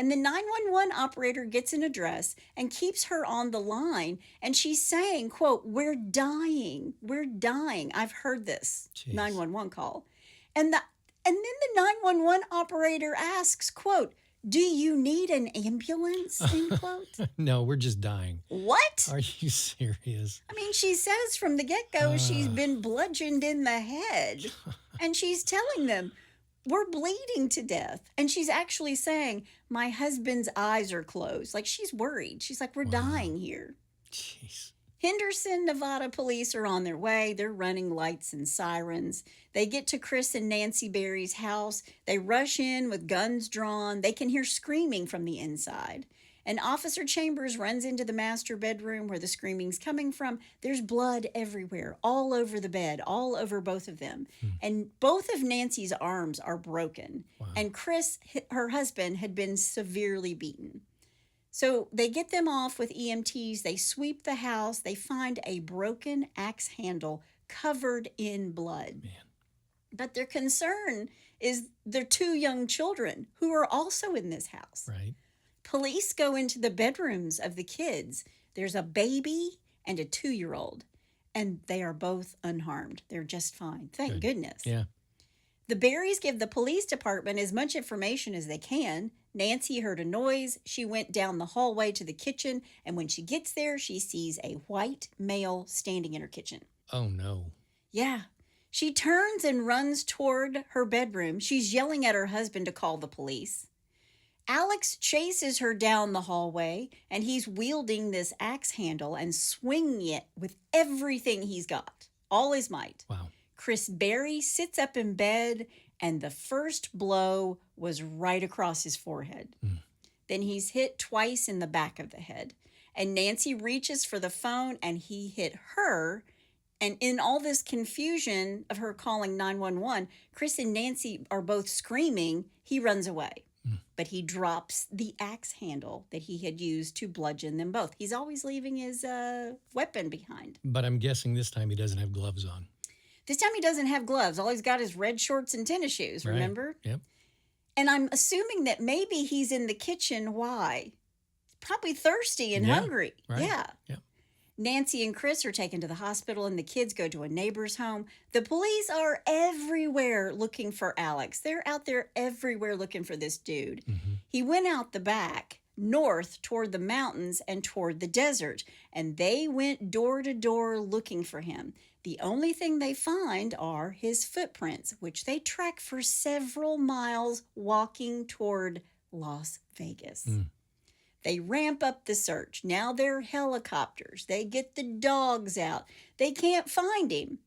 And the 911 operator gets an address and keeps her on the line. And she's saying, quote, "We're dying. We're dying." I've heard this 911 call. And then the 911 operator asks, quote, "Do you need an ambulance?" end quote. No, we're just dying. What? Are you serious? I mean, she says from the get-go she's been bludgeoned in the head. And she's telling them, "We're bleeding to death." And she's actually saying, "My husband's eyes are closed." Like, she's worried. She's like, "We're dying here." Jeez. Henderson, Nevada police are on their way. They're running lights and sirens. They get to Chris and Nancy Berry's house. They rush in with guns drawn. They can hear screaming from the inside. And Officer Chambers runs into the master bedroom where the screaming's coming from. There's blood everywhere, all over the bed, all over both of them. And both of Nancy's arms are broken. Wow. And Chris, her husband, had been severely beaten. So they get them off with EMTs. They sweep the house. They find a broken axe handle covered in blood. Man. But their concern is their 2 young children who are also in this house. Right. Police go into the bedrooms of the kids. There's a baby and a 2-year-old, and they are both unharmed. They're just fine. Thank goodness. Yeah. The Berrys give the police department as much information as they can. Nancy heard a noise. She went down the hallway to the kitchen, and when she gets there, she sees a white male standing in her kitchen. Oh, no. Yeah. She turns and runs toward her bedroom. She's yelling at her husband to call the police. Alex chases her down the hallway, and he's wielding this axe handle and swinging it with everything he's got, all his might. Wow. Chris Berry sits up in bed, and the first blow was right across his forehead. Then he's hit twice in the back of the head. And Nancy reaches for the phone, and he hit her. And in all this confusion of her calling 911, Chris and Nancy are both screaming. He runs away. But he drops the axe handle that he had used to bludgeon them both. He's always leaving his weapon behind. But I'm guessing this time he doesn't have gloves on. This time he doesn't have gloves. All he's got is red shorts and tennis shoes, remember? Right. Yep. And I'm assuming that maybe he's in the kitchen. Why? Probably thirsty and hungry. Right. Yeah. Yep. Nancy and Chris are taken to the hospital, and the kids go to a neighbor's home. The police are everywhere looking for Alex. They're out there everywhere looking for this dude. He went out the back, north toward the mountains and toward the desert, and they went door to door looking for him. The only thing they find are his footprints, which they track for several miles walking toward Las Vegas. They ramp up the search. Now they're helicopters. They get the dogs out. They can't find him.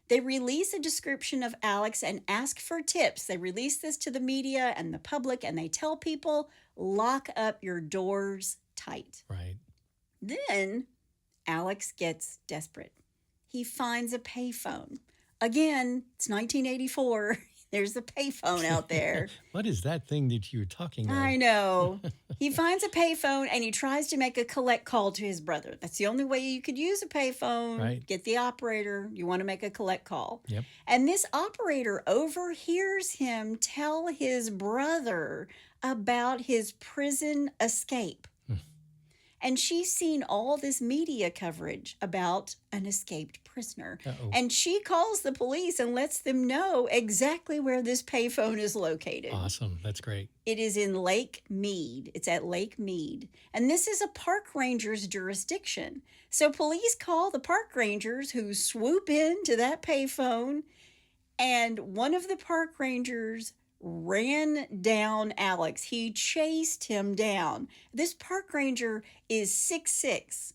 They release a description of Alex and ask for tips. They release this to the media and the public, and they tell people, lock up your doors tight. Right. Then Alex gets desperate. He finds a payphone. Again, it's 1984. There's a payphone out there. What is that thing that you were talking about? I know. He finds a payphone and he tries to make a collect call to his brother. That's the only way you could use a payphone. Right. Get the operator. You want to make a collect call. Yep. And this operator overhears him tell his brother about his prison escape. And she's seen all this media coverage about an escaped prisoner. Uh-oh. And she calls the police and lets them know exactly where this payphone is located. Awesome. That's great. It is in Lake Mead. It's at Lake Mead. And this is a park ranger's jurisdiction. So police call the park rangers, who swoop into that payphone. And one of the park rangers ran down Alex. He chased him down. This park ranger is 6'6".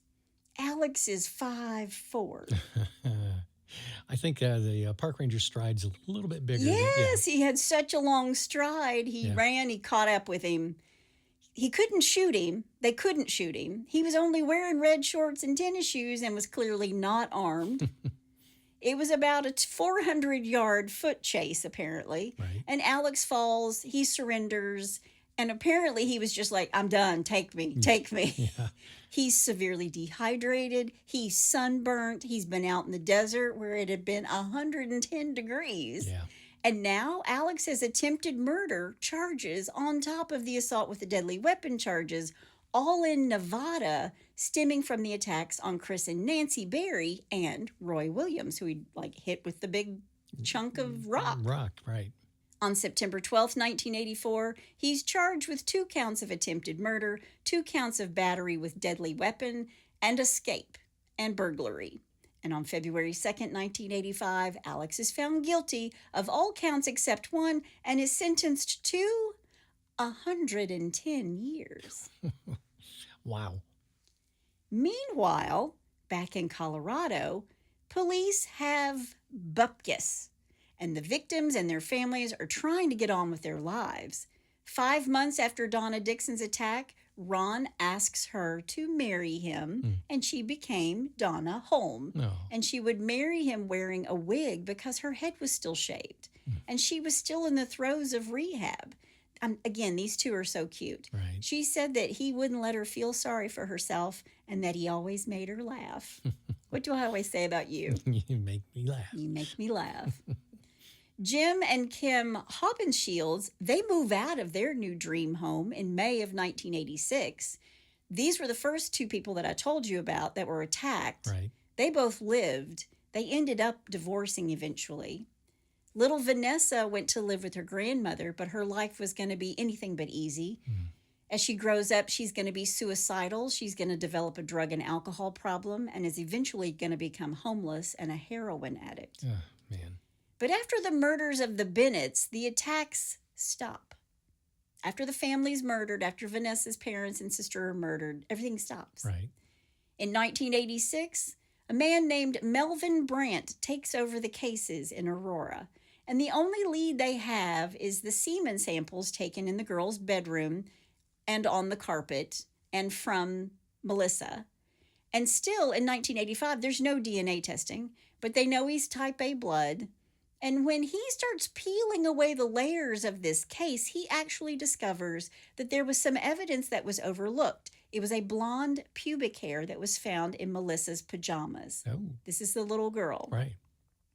Alex is 5'4". I think the park ranger stride's a little bit bigger. Yes, he had such a long stride. He ran, he caught up with him. He couldn't shoot him. They couldn't shoot him. He was only wearing red shorts and tennis shoes and was clearly not armed. It was about a 400-yard foot chase, apparently. Right. And Alex falls, he surrenders, and apparently he was just like, I'm done, take me, take me. Yeah. He's severely dehydrated, he's sunburnt, he's been out in the desert where it had been 110 degrees. Yeah. And now Alex has attempted murder charges on top of the assault with a deadly weapon charges, all in Nevada, stemming from the attacks on Chris and Nancy Berry and Roy Williams, who he hit with the big chunk of rock. Right. On September 12th, 1984, he's charged with 2 counts of attempted murder, 2 counts of battery with deadly weapon, and escape and burglary. And on February 2nd, 1985, Alex is found guilty of all counts except one and is sentenced to 110 years. Wow. Meanwhile, back in Colorado, police have bupkis, and the victims and their families are trying to get on with their lives. 5 months after Donna Dixon's attack, Ron asks her to marry him, and she became Donna Holm. No. And she would marry him wearing a wig because her head was still shaved, and she was still in the throes of rehab. Again, these two are so cute. Right. She said that he wouldn't let her feel sorry for herself and that he always made her laugh. What do I always say about you? You make me laugh. You make me laugh. Jim and Kim Hobbenshields, they move out of their new dream home in May of 1986. These were the first 2 people that I told you about that were attacked. Right. They both lived. They ended up divorcing eventually. Little Vanessa went to live with her grandmother, but her life was going to be anything but easy. As she grows up, she's going to be suicidal. She's going to develop a drug and alcohol problem and is eventually going to become homeless and a heroin addict. Oh, man. But after the murders of the Bennetts, the attacks stop. After the family's murdered, after Vanessa's parents and sister are murdered, everything stops. Right. In 1986, a man named Melvin Brandt takes over the cases in Aurora. And the only lead they have is the semen samples taken in the girl's bedroom and on the carpet and from Melissa. And still in 1985, there's no DNA testing, but they know he's type A blood. And when he starts peeling away the layers of this case, he actually discovers that there was some evidence that was overlooked. It was a blonde pubic hair that was found in Melissa's pajamas. Oh. This is the little girl. Right.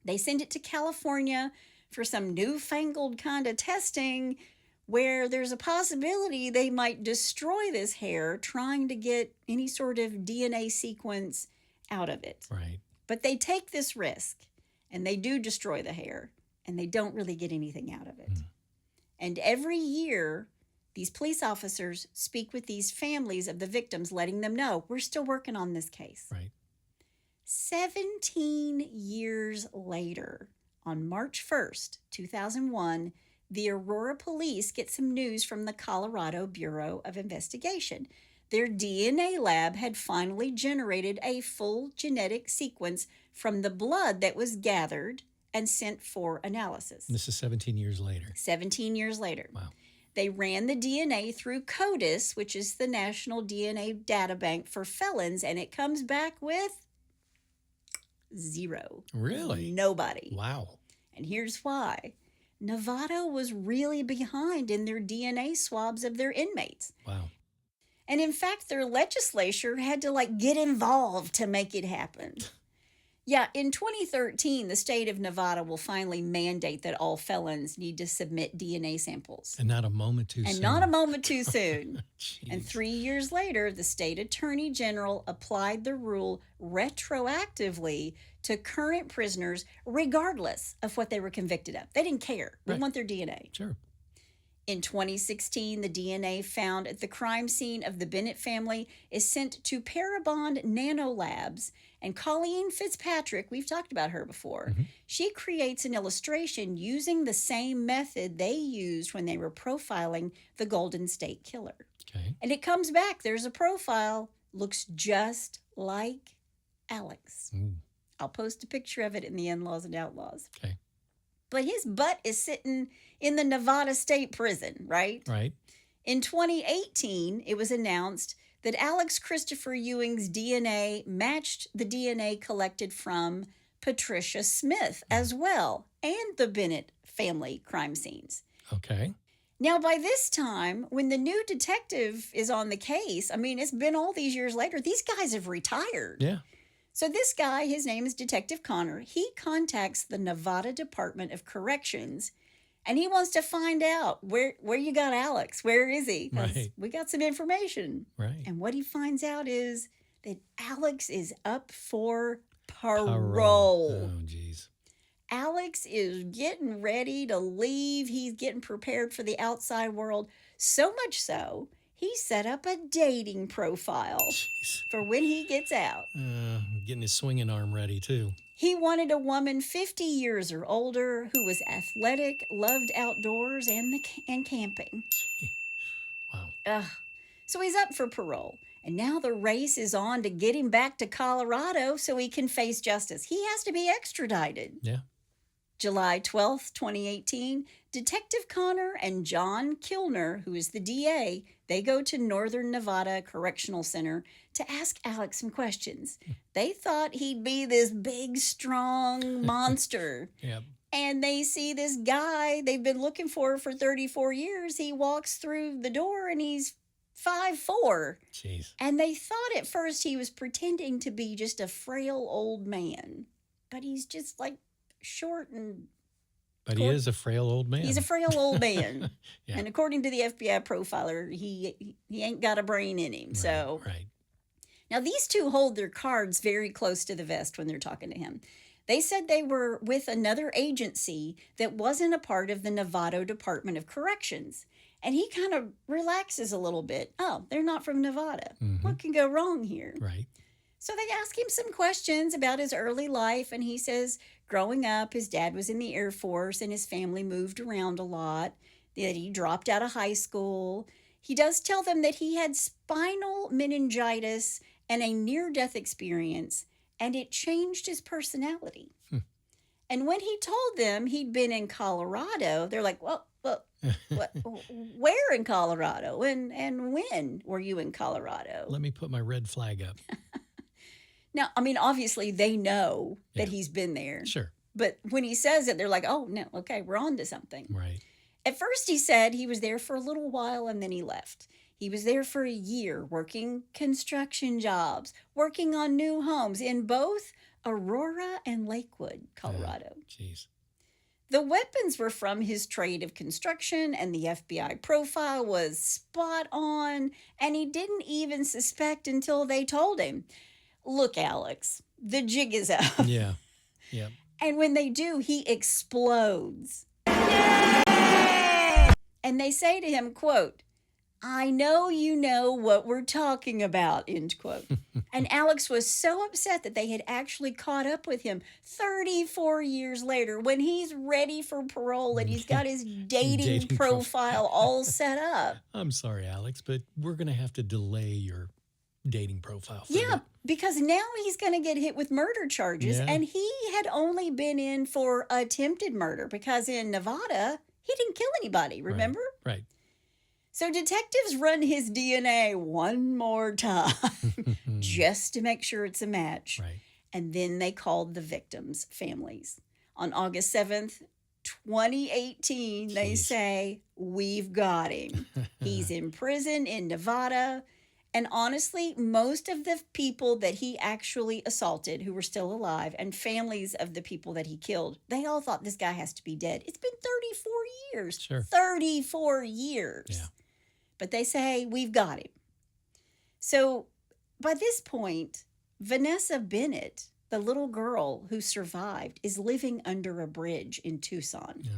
They send it to California for some newfangled kind of testing where there's a possibility they might destroy this hair trying to get any sort of DNA sequence out of it. Right. But they take this risk and they do destroy the hair and they don't really get anything out of it. And every year, these police officers speak with these families of the victims, letting them know, we're still working on this case. Right. 17 years later, on March 1st, 2001, the Aurora police get some news from the Colorado Bureau of Investigation. Their DNA lab had finally generated a full genetic sequence from the blood that was gathered and sent for analysis. This is 17 years later. 17 years later. Wow. They ran the DNA through CODIS, which is the National DNA Data Bank for felons, and it comes back with 0. Really? Nobody. Wow. And here's why. Nevada was really behind in their DNA swabs of their inmates. Wow. And in fact, their legislature had to get involved to make it happen. Yeah, in 2013, the state of Nevada will finally mandate that all felons need to submit DNA samples. And not a moment too soon. And not a moment too soon. And Jeez. 3 years later, the state attorney general applied the rule retroactively to current prisoners, regardless of what they were convicted of. They didn't care. We Right. want their DNA. Sure. In 2016, the DNA found at the crime scene of the Bennett family is sent to Parabond Nanolabs. And Colleen Fitzpatrick, we've talked about her before, she creates an illustration using the same method they used when they were profiling the Golden State Killer. Okay. And it comes back. There's a profile, looks just like Alex. Ooh. I'll post a picture of it in the In-Laws and Outlaws. Okay. But his butt is sitting in the Nevada State Prison, right? Right. In 2018, it was announced that Alex Christopher Ewing's DNA matched the DNA collected from Patricia Smith as well, and the Bennett family crime scenes. Okay. Now, by this time, when the new detective is on the case, I mean, it's been all these years later, these guys have retired. Yeah. So this guy, his name is Detective Connor, he contacts the Nevada Department of Corrections, and he wants to find out where you got Alex. Where is he? 'Cause Right. we got some information. Right. And what he finds out is that Alex is up for parole. Oh, geez. Alex is getting ready to leave. He's getting prepared for the outside world. So much so, he set up a dating profile Jeez. for when he gets out. Getting his swinging arm ready, too. He wanted a woman 50 years or older who was athletic, loved outdoors and camping. Wow. Ugh. So he's up for parole. And now the race is on to get him back to Colorado so he can face justice. He has to be extradited. Yeah. July 12th, 2018, Detective Connor and John Kilner, who is the DA, they go to Northern Nevada Correctional Center to ask Alex some questions. They thought he'd be this big, strong monster. Yeah. And they see this guy they've been looking for 34 years. He walks through the door and he's 5'4". Jeez. And they thought at first he was pretending to be just a frail old man. But he's just like short and But he is a frail old man. he's a frail old man. Yeah. And according to the FBI profiler, he ain't got a brain in him. So Right. now these two hold their cards very close to the vest when they're talking to him. They said they were with another agency that wasn't a part of the Nevada Department of Corrections. And he kind of relaxes a little bit. Oh, they're not from Nevada. What can go wrong here? Right. So they ask him some questions about his early life, and he says growing up, his dad was in the Air Force and his family moved around a lot, that he dropped out of high school. He does tell them that he had spinal meningitis and a near-death experience, and it changed his personality. And when he told them he'd been in Colorado, they're like, well, what, where in Colorado? And when were you in Colorado? Let me put my red flag up. Now, I mean, obviously they know that Yeah. he's been there. Sure. But when he says it, they're like, oh, no, okay, we're on to something. Right. At first, he said he was there for a little while and then he left. He was there for a year working construction jobs, working on new homes in both Aurora and Lakewood, Colorado. Jeez. The weapons were from his trade of construction, and the FBI profile was spot on, and he didn't even suspect until they told him, look, Alex, the jig is up. Yeah. Yeah. And when they do, he explodes. And they say to him, quote, I know you know what we're talking about, end quote. And Alex was so upset that they had actually caught up with him 34 years later when he's ready for parole and he's got his dating profile all set up. I'm sorry, Alex, but we're going to have to delay your dating profile. For Yeah, because now he's going to get hit with murder charges. Yeah. And he had only been in for attempted murder because in Nevada, he didn't kill anybody, remember? Right. So detectives run his DNA one more time just to make sure it's a match. Right. And then they called the victims' families. On August 7th, 2018, they Jeez. say, we've got him. He's in prison in Nevada. And honestly, most of the people that he actually assaulted who were still alive and families of the people that he killed, they all thought this guy has to be dead. It's been 34 years. Sure. 34 years. Yeah. But they say, we've got him. So by this point, Vanessa Bennett, the little girl who survived, is living under a bridge in Tucson. Yeah.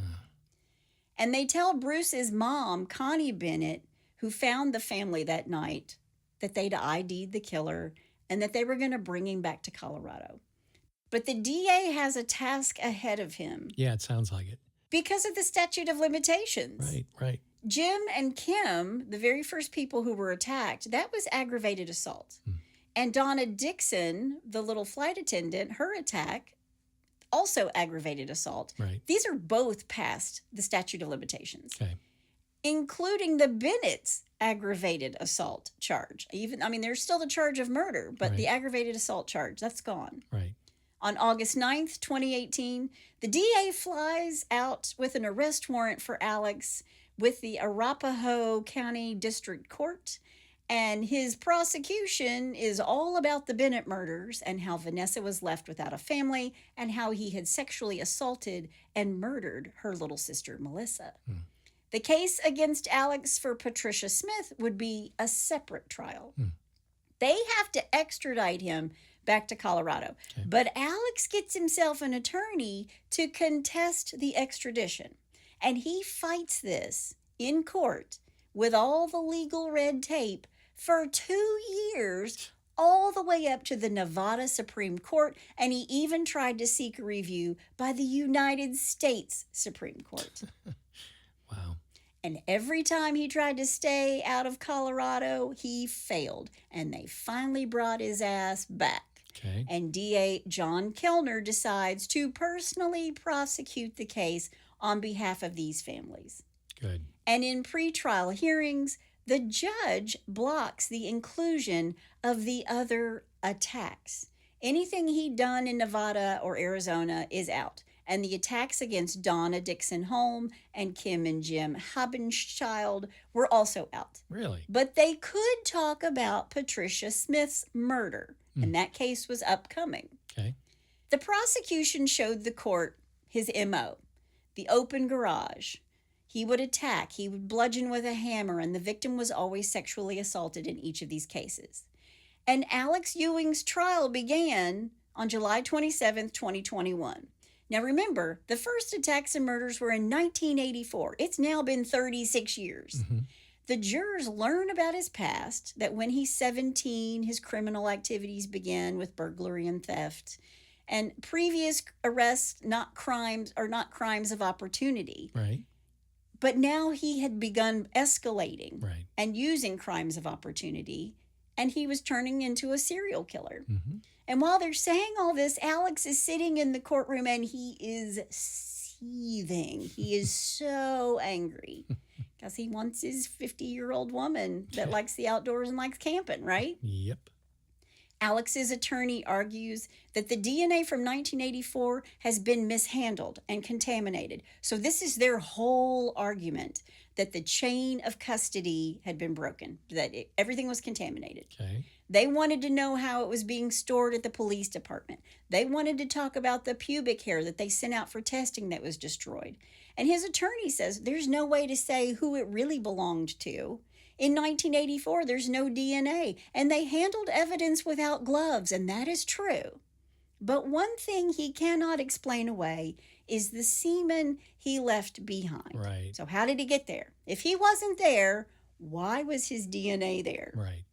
And they tell Bruce's mom, Connie Bennett, who found the family that night, that they'd ID'd the killer and that they were going to bring him back to Colorado. But the DA has a task ahead of him. Yeah, it sounds like it. Because of the statute of limitations. Right. Jim and Kim, the very first people who were attacked, that was aggravated assault. And Donna Dixon, the little flight attendant, her attack, also aggravated assault. Right. These are both past the statute of limitations. Okay. Including the Bennett's aggravated assault charge. There's still the charge of murder, but the aggravated assault charge, that's gone. Right. On August 9th, 2018, the DA flies out with an arrest warrant for Alex with the Arapahoe County District Court, and his prosecution is all about the Bennett murders and how Vanessa was left without a family and how he had sexually assaulted and murdered her little sister, Melissa. The case against Alex for Patricia Smith would be a separate trial. They have to extradite him back to Colorado. Okay. But Alex gets himself an attorney to contest the extradition. And he fights this in court with all the legal red tape for 2 years, all the way up to the Nevada Supreme Court. And he even tried to seek a review by the United States Supreme Court. Wow. And every time he tried to stay out of Colorado, he failed. And they finally brought his ass back. Okay. And DA John Kellner decides to personally prosecute the case on behalf of these families. Good. And in pretrial hearings, the judge blocks the inclusion of the other attacks. Anything he'd done in Nevada or Arizona is out. And the attacks against Donna Dixon Holm and Kim and Jim Habenchild were also out. Really? But they could talk about Patricia Smith's murder, and that case was upcoming. Okay. The prosecution showed the court his MO, the open garage. He would attack, he would bludgeon with a hammer, and the victim was always sexually assaulted in each of these cases. And Alex Ewing's trial began on July 27th, 2021. Now remember, the first attacks and murders were in 1984. It's now been 36 years. The jurors learn about his past, that when he's 17, his criminal activities began with burglary and theft. And previous arrests, not crimes of opportunity. Right. But now he had begun escalating Right. and using crimes of opportunity, and he was turning into a serial killer. And while they're saying all this, Alex is sitting in the courtroom and he is seething. He is so angry because he wants his 50-year-old woman that likes the outdoors and likes camping, right? Yep. Alex's attorney argues that the DNA from 1984 has been mishandled and contaminated. So this is their whole argument, that the chain of custody had been broken, that everything was contaminated. Okay. They wanted to know how it was being stored at the police department. They wanted to talk about the pubic hair that they sent out for testing that was destroyed. And his attorney says there's no way to say who it really belonged to. In 1984, there's no DNA, and they handled evidence without gloves, and that is true. But one thing he cannot explain away is the semen he left behind. Right. So how did he get there? If he wasn't there, why was his DNA there? Right.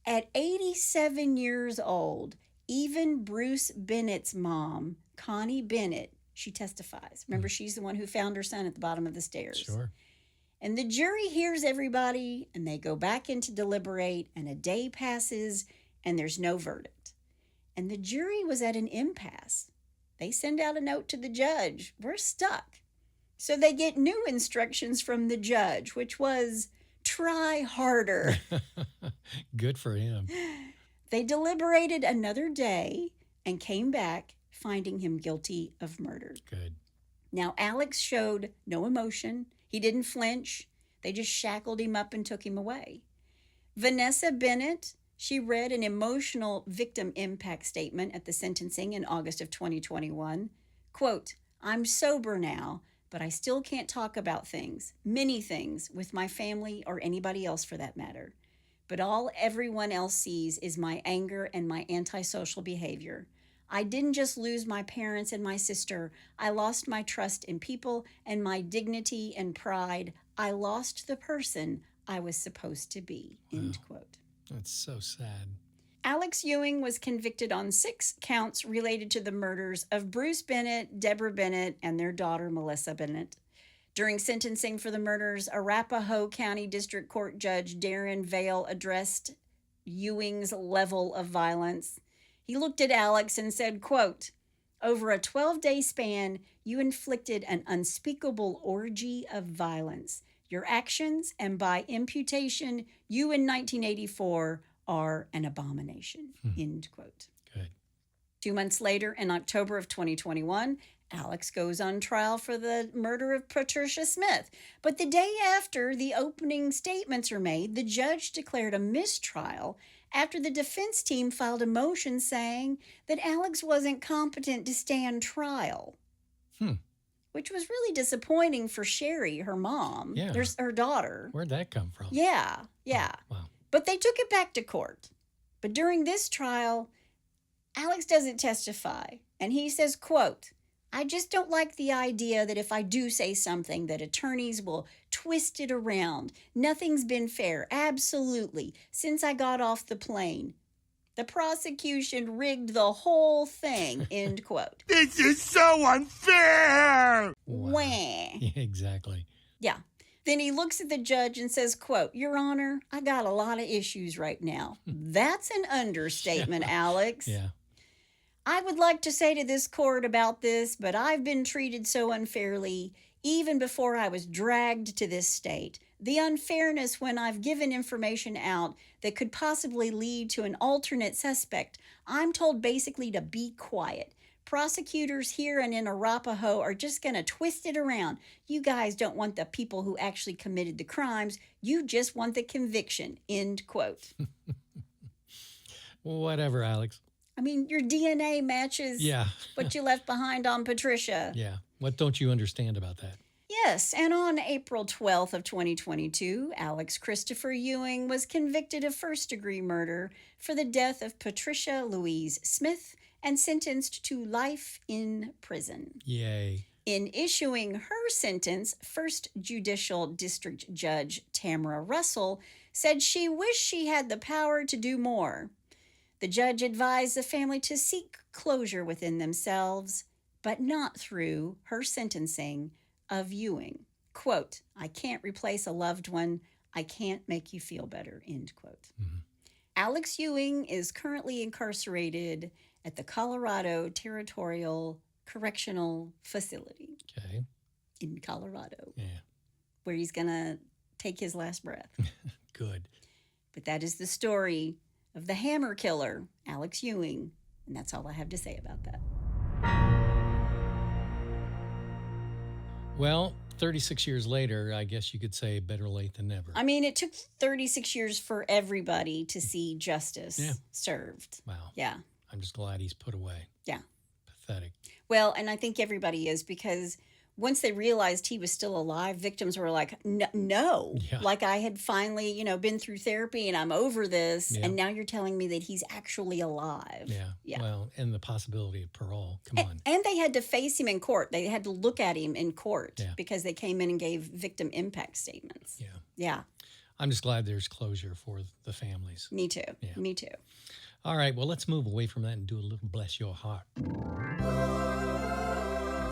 At 87 years old, even Bruce Bennett's mom, Connie Bennett, she testifies. Remember, she's the one who found her son at the bottom of the stairs. Sure. And the jury hears everybody, and they go back in to deliberate, and a day passes, and there's no verdict. And the jury was at an impasse. They send out a note to the judge. We're stuck. So they get new instructions from the judge, which was, try harder. Good for him. They deliberated another day and came back finding him guilty of murder. Good. Now, Alex showed no emotion. He didn't flinch. They just shackled him up and took him away. Vanessa Bennett, she read an emotional victim impact statement at the sentencing in August of 2021. Quote, "I'm sober now, but I still can't talk about things, many things, with my family or anybody else for that matter. But all everyone else sees is my anger and my antisocial behavior. I didn't just lose my parents and my sister. I lost my trust in people and my dignity and pride. I lost the person I was supposed to be." End quote. That's so sad. Alex Ewing was convicted on 6 counts related to the murders of Bruce Bennett, Debra Bennett, and their daughter, Melissa Bennett. During sentencing for the murders, Arapahoe County District Court Judge Darren Vale addressed Ewing's level of violence. He looked at Alex and said, quote, "Over a 12-day span, you inflicted an unspeakable orgy of violence. Your actions, and by imputation, you in 1984 are an abomination." End quote. Good. 2 months later, in October of 2021, Alex goes on trial for the murder of Patricia Smith. But the day after the opening statements are made, the judge declared a mistrial after the defense team filed a motion saying that Alex wasn't competent to stand trial. Which was really disappointing for Sherry, her mom. Yeah. There's her daughter. Where'd that come from? Yeah. Oh, wow. But they took it back to court. But during this trial, Alex doesn't testify. And he says, quote, "I just don't like the idea that if I do say something that attorneys will twist it around. Nothing's been fair, absolutely, since I got off the plane. The prosecution rigged the whole thing," end quote. This is so unfair! Wah. Yeah, exactly. Yeah. Then he looks at the judge and says, quote, "Your Honor, I got a lot of issues right now." That's an understatement, Alex. Yeah. "I would like to say to this court about this, but I've been treated so unfairly even before I was dragged to this state. The unfairness when I've given information out that could possibly lead to an alternate suspect. I'm told basically to be quiet. Prosecutors here and in Arapahoe are just going to twist it around. You guys don't want the people who actually committed the crimes. You just want the conviction," end quote. Whatever, Alex. I mean, your DNA matches Yeah. what you left behind on Patricia. Yeah. What don't you understand about that? Yes, and on April 12th of 2022, Alex Christopher Ewing was convicted of first-degree murder for the death of Patricia Louise Smith and sentenced to life in prison. Yay. In issuing her sentence, First Judicial District Judge Tamara Russell said she wished she had the power to do more. The judge advised the family to seek closure within themselves, but not through her sentencing of Ewing. Quote, "I can't replace a loved one. I can't make you feel better," end quote. Alex Ewing is currently incarcerated at the Colorado Territorial Correctional Facility Okay. in Colorado, Yeah. where he's going to take his last breath. Good. But that is the story of the hammer killer, Alex Ewing. And that's all I have to say about that. Well, 36 years later, I guess you could say better late than never. I mean, it took 36 years for everybody to see justice Yeah. served. Wow. Yeah. I'm just glad he's put away. Yeah. Pathetic. Well, and I think everybody is, because once they realized he was still alive, victims were like, no. Yeah. Like, I had finally, been through therapy and I'm over this. Yeah. And now you're telling me that he's actually alive. Yeah. Yeah. Well, and the possibility of parole. Come on. And they had to face him in court. They had to look at him in court Yeah. because they came in and gave victim impact statements. Yeah. Yeah. I'm just glad there's closure for the families. Me too. Yeah. Me too. All right. Well, let's move away from that and do a little bless your heart.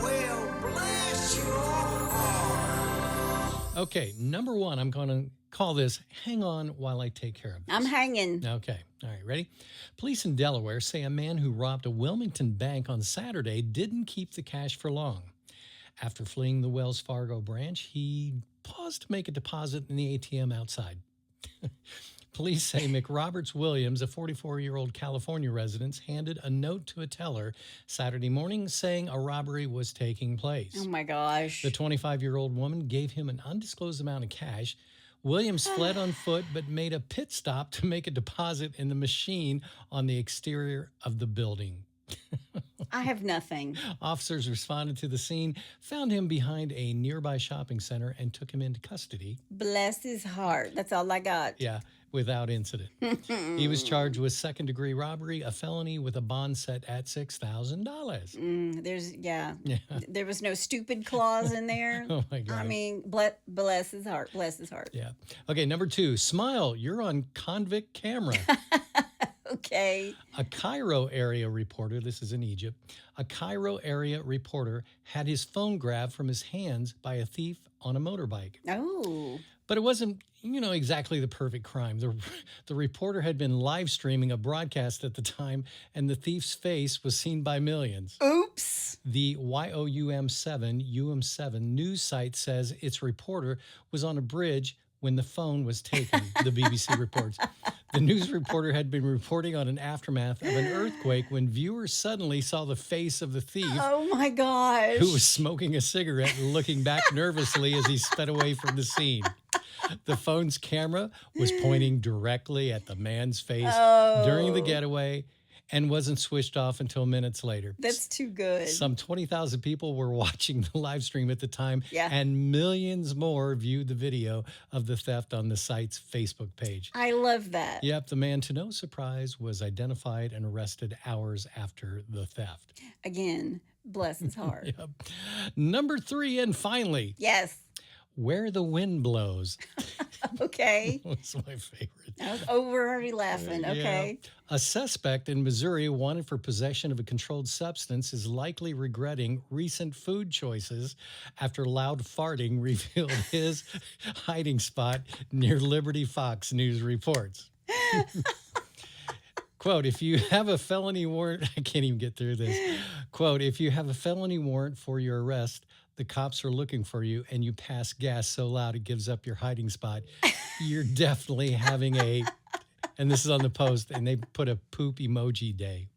Well, bless your heart. Okay. Number one, I'm going to call this Hang On While I Take Care of This. I'm hanging. Okay. All right. Ready? Police in Delaware say a man who robbed a Wilmington bank on Saturday didn't keep the cash for long. After fleeing the Wells Fargo branch, he paused to make a deposit in the ATM outside. Police say McRoberts Williams, a 44-year-old California resident, handed a note to a teller Saturday morning saying a robbery was taking place. Oh my gosh. The 25-year-old woman gave him an undisclosed amount of cash, Williams fled on foot but made a pit stop to make a deposit in the machine on the exterior of the building. I have nothing. Officers responded to the scene, found him behind a nearby shopping center, and took him into custody. Bless his heart. That's all I got. Yeah, without incident. He was charged with second-degree robbery, a felony with a bond set at $6,000. There was no stupid clause in there. Oh, my God. I mean, bless his heart. Bless his heart. Yeah. Okay, number 2, smile. You're on convict camera. Okay. A Cairo area reporter, this is in Egypt, a Cairo area reporter had his phone grabbed from his hands by a thief on a motorbike. Oh. But it wasn't, exactly the perfect crime. The reporter had been live streaming a broadcast at the time, and the thief's face was seen by millions. Oops. The UM7 news site says its reporter was on a bridge when the phone was taken, the BBC reports. The news reporter had been reporting on an aftermath of an earthquake when viewers suddenly saw the face of the thief. Oh, my gosh. Who was smoking a cigarette and looking back nervously as he sped away from the scene. The phone's camera was pointing directly at the man's face during the getaway and wasn't switched off until minutes later. That's too good. Some 20,000 people were watching the live stream at the time, and millions more viewed the video of the theft on the site's Facebook page. I love that. Yep, the man, to no surprise, was identified and arrested hours after the theft. Again, bless his heart. Yep. Number 3, and finally. Yes. Where the Wind Blows. Okay. That's my favorite. Oh, we're already laughing. Okay. Yeah. A suspect in Missouri wanted for possession of a controlled substance is likely regretting recent food choices after loud farting revealed his hiding spot near Liberty Fox News reports. Quote, if you have a felony warrant, I can't even get through this. Quote, if you have a felony warrant for your arrest, the cops are looking for you, and you pass gas so loud it gives up your hiding spot, you're definitely having a, and this is on the Post, and they put a poop emoji day.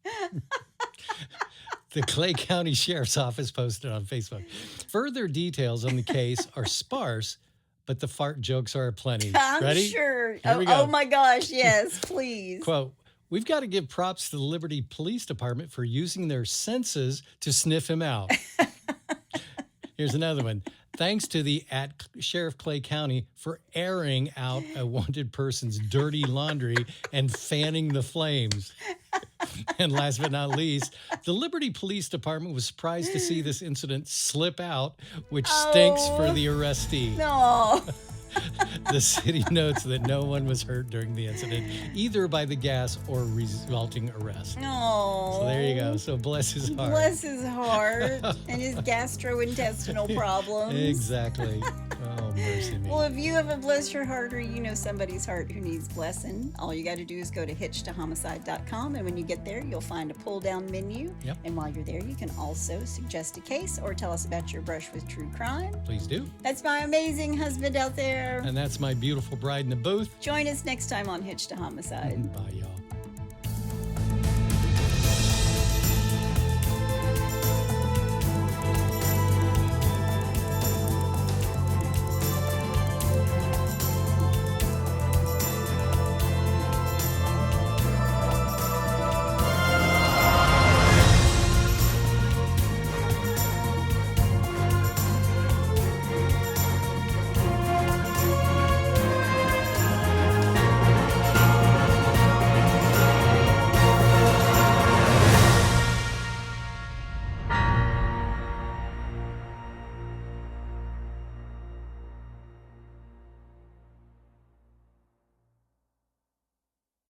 The Clay County Sheriff's Office posted on Facebook. Further details on the case are sparse, but the fart jokes are aplenty. I'm Ready? sure. Here we go. Oh, my gosh. Yes, please. Quote, we've got to give props to the Liberty Police Department for using their senses to sniff him out. Here's another one. Thanks to the Sheriff Clay County for airing out a wanted person's dirty laundry and fanning the flames. And last but not least, the Liberty Police Department was surprised to see this incident slip out, which stinks for the arrestee. No. The city notes that no one was hurt during the incident, either by the gas or resulting arrest. No. So there you go. So bless his heart. Bless his heart and his gastrointestinal problems. Exactly. Oh, mercy me. Well, if you have a bless your heart or you know somebody's heart who needs blessing, all you got to do is go to hitchedtohomicide.com, and when you get there, you'll find a pull-down menu. Yep. And while you're there, you can also suggest a case or tell us about your brush with true crime. Please do. That's my amazing husband out there. And that's my beautiful bride in the booth. Join us next time on Hitched to Homicide. Bye, y'all.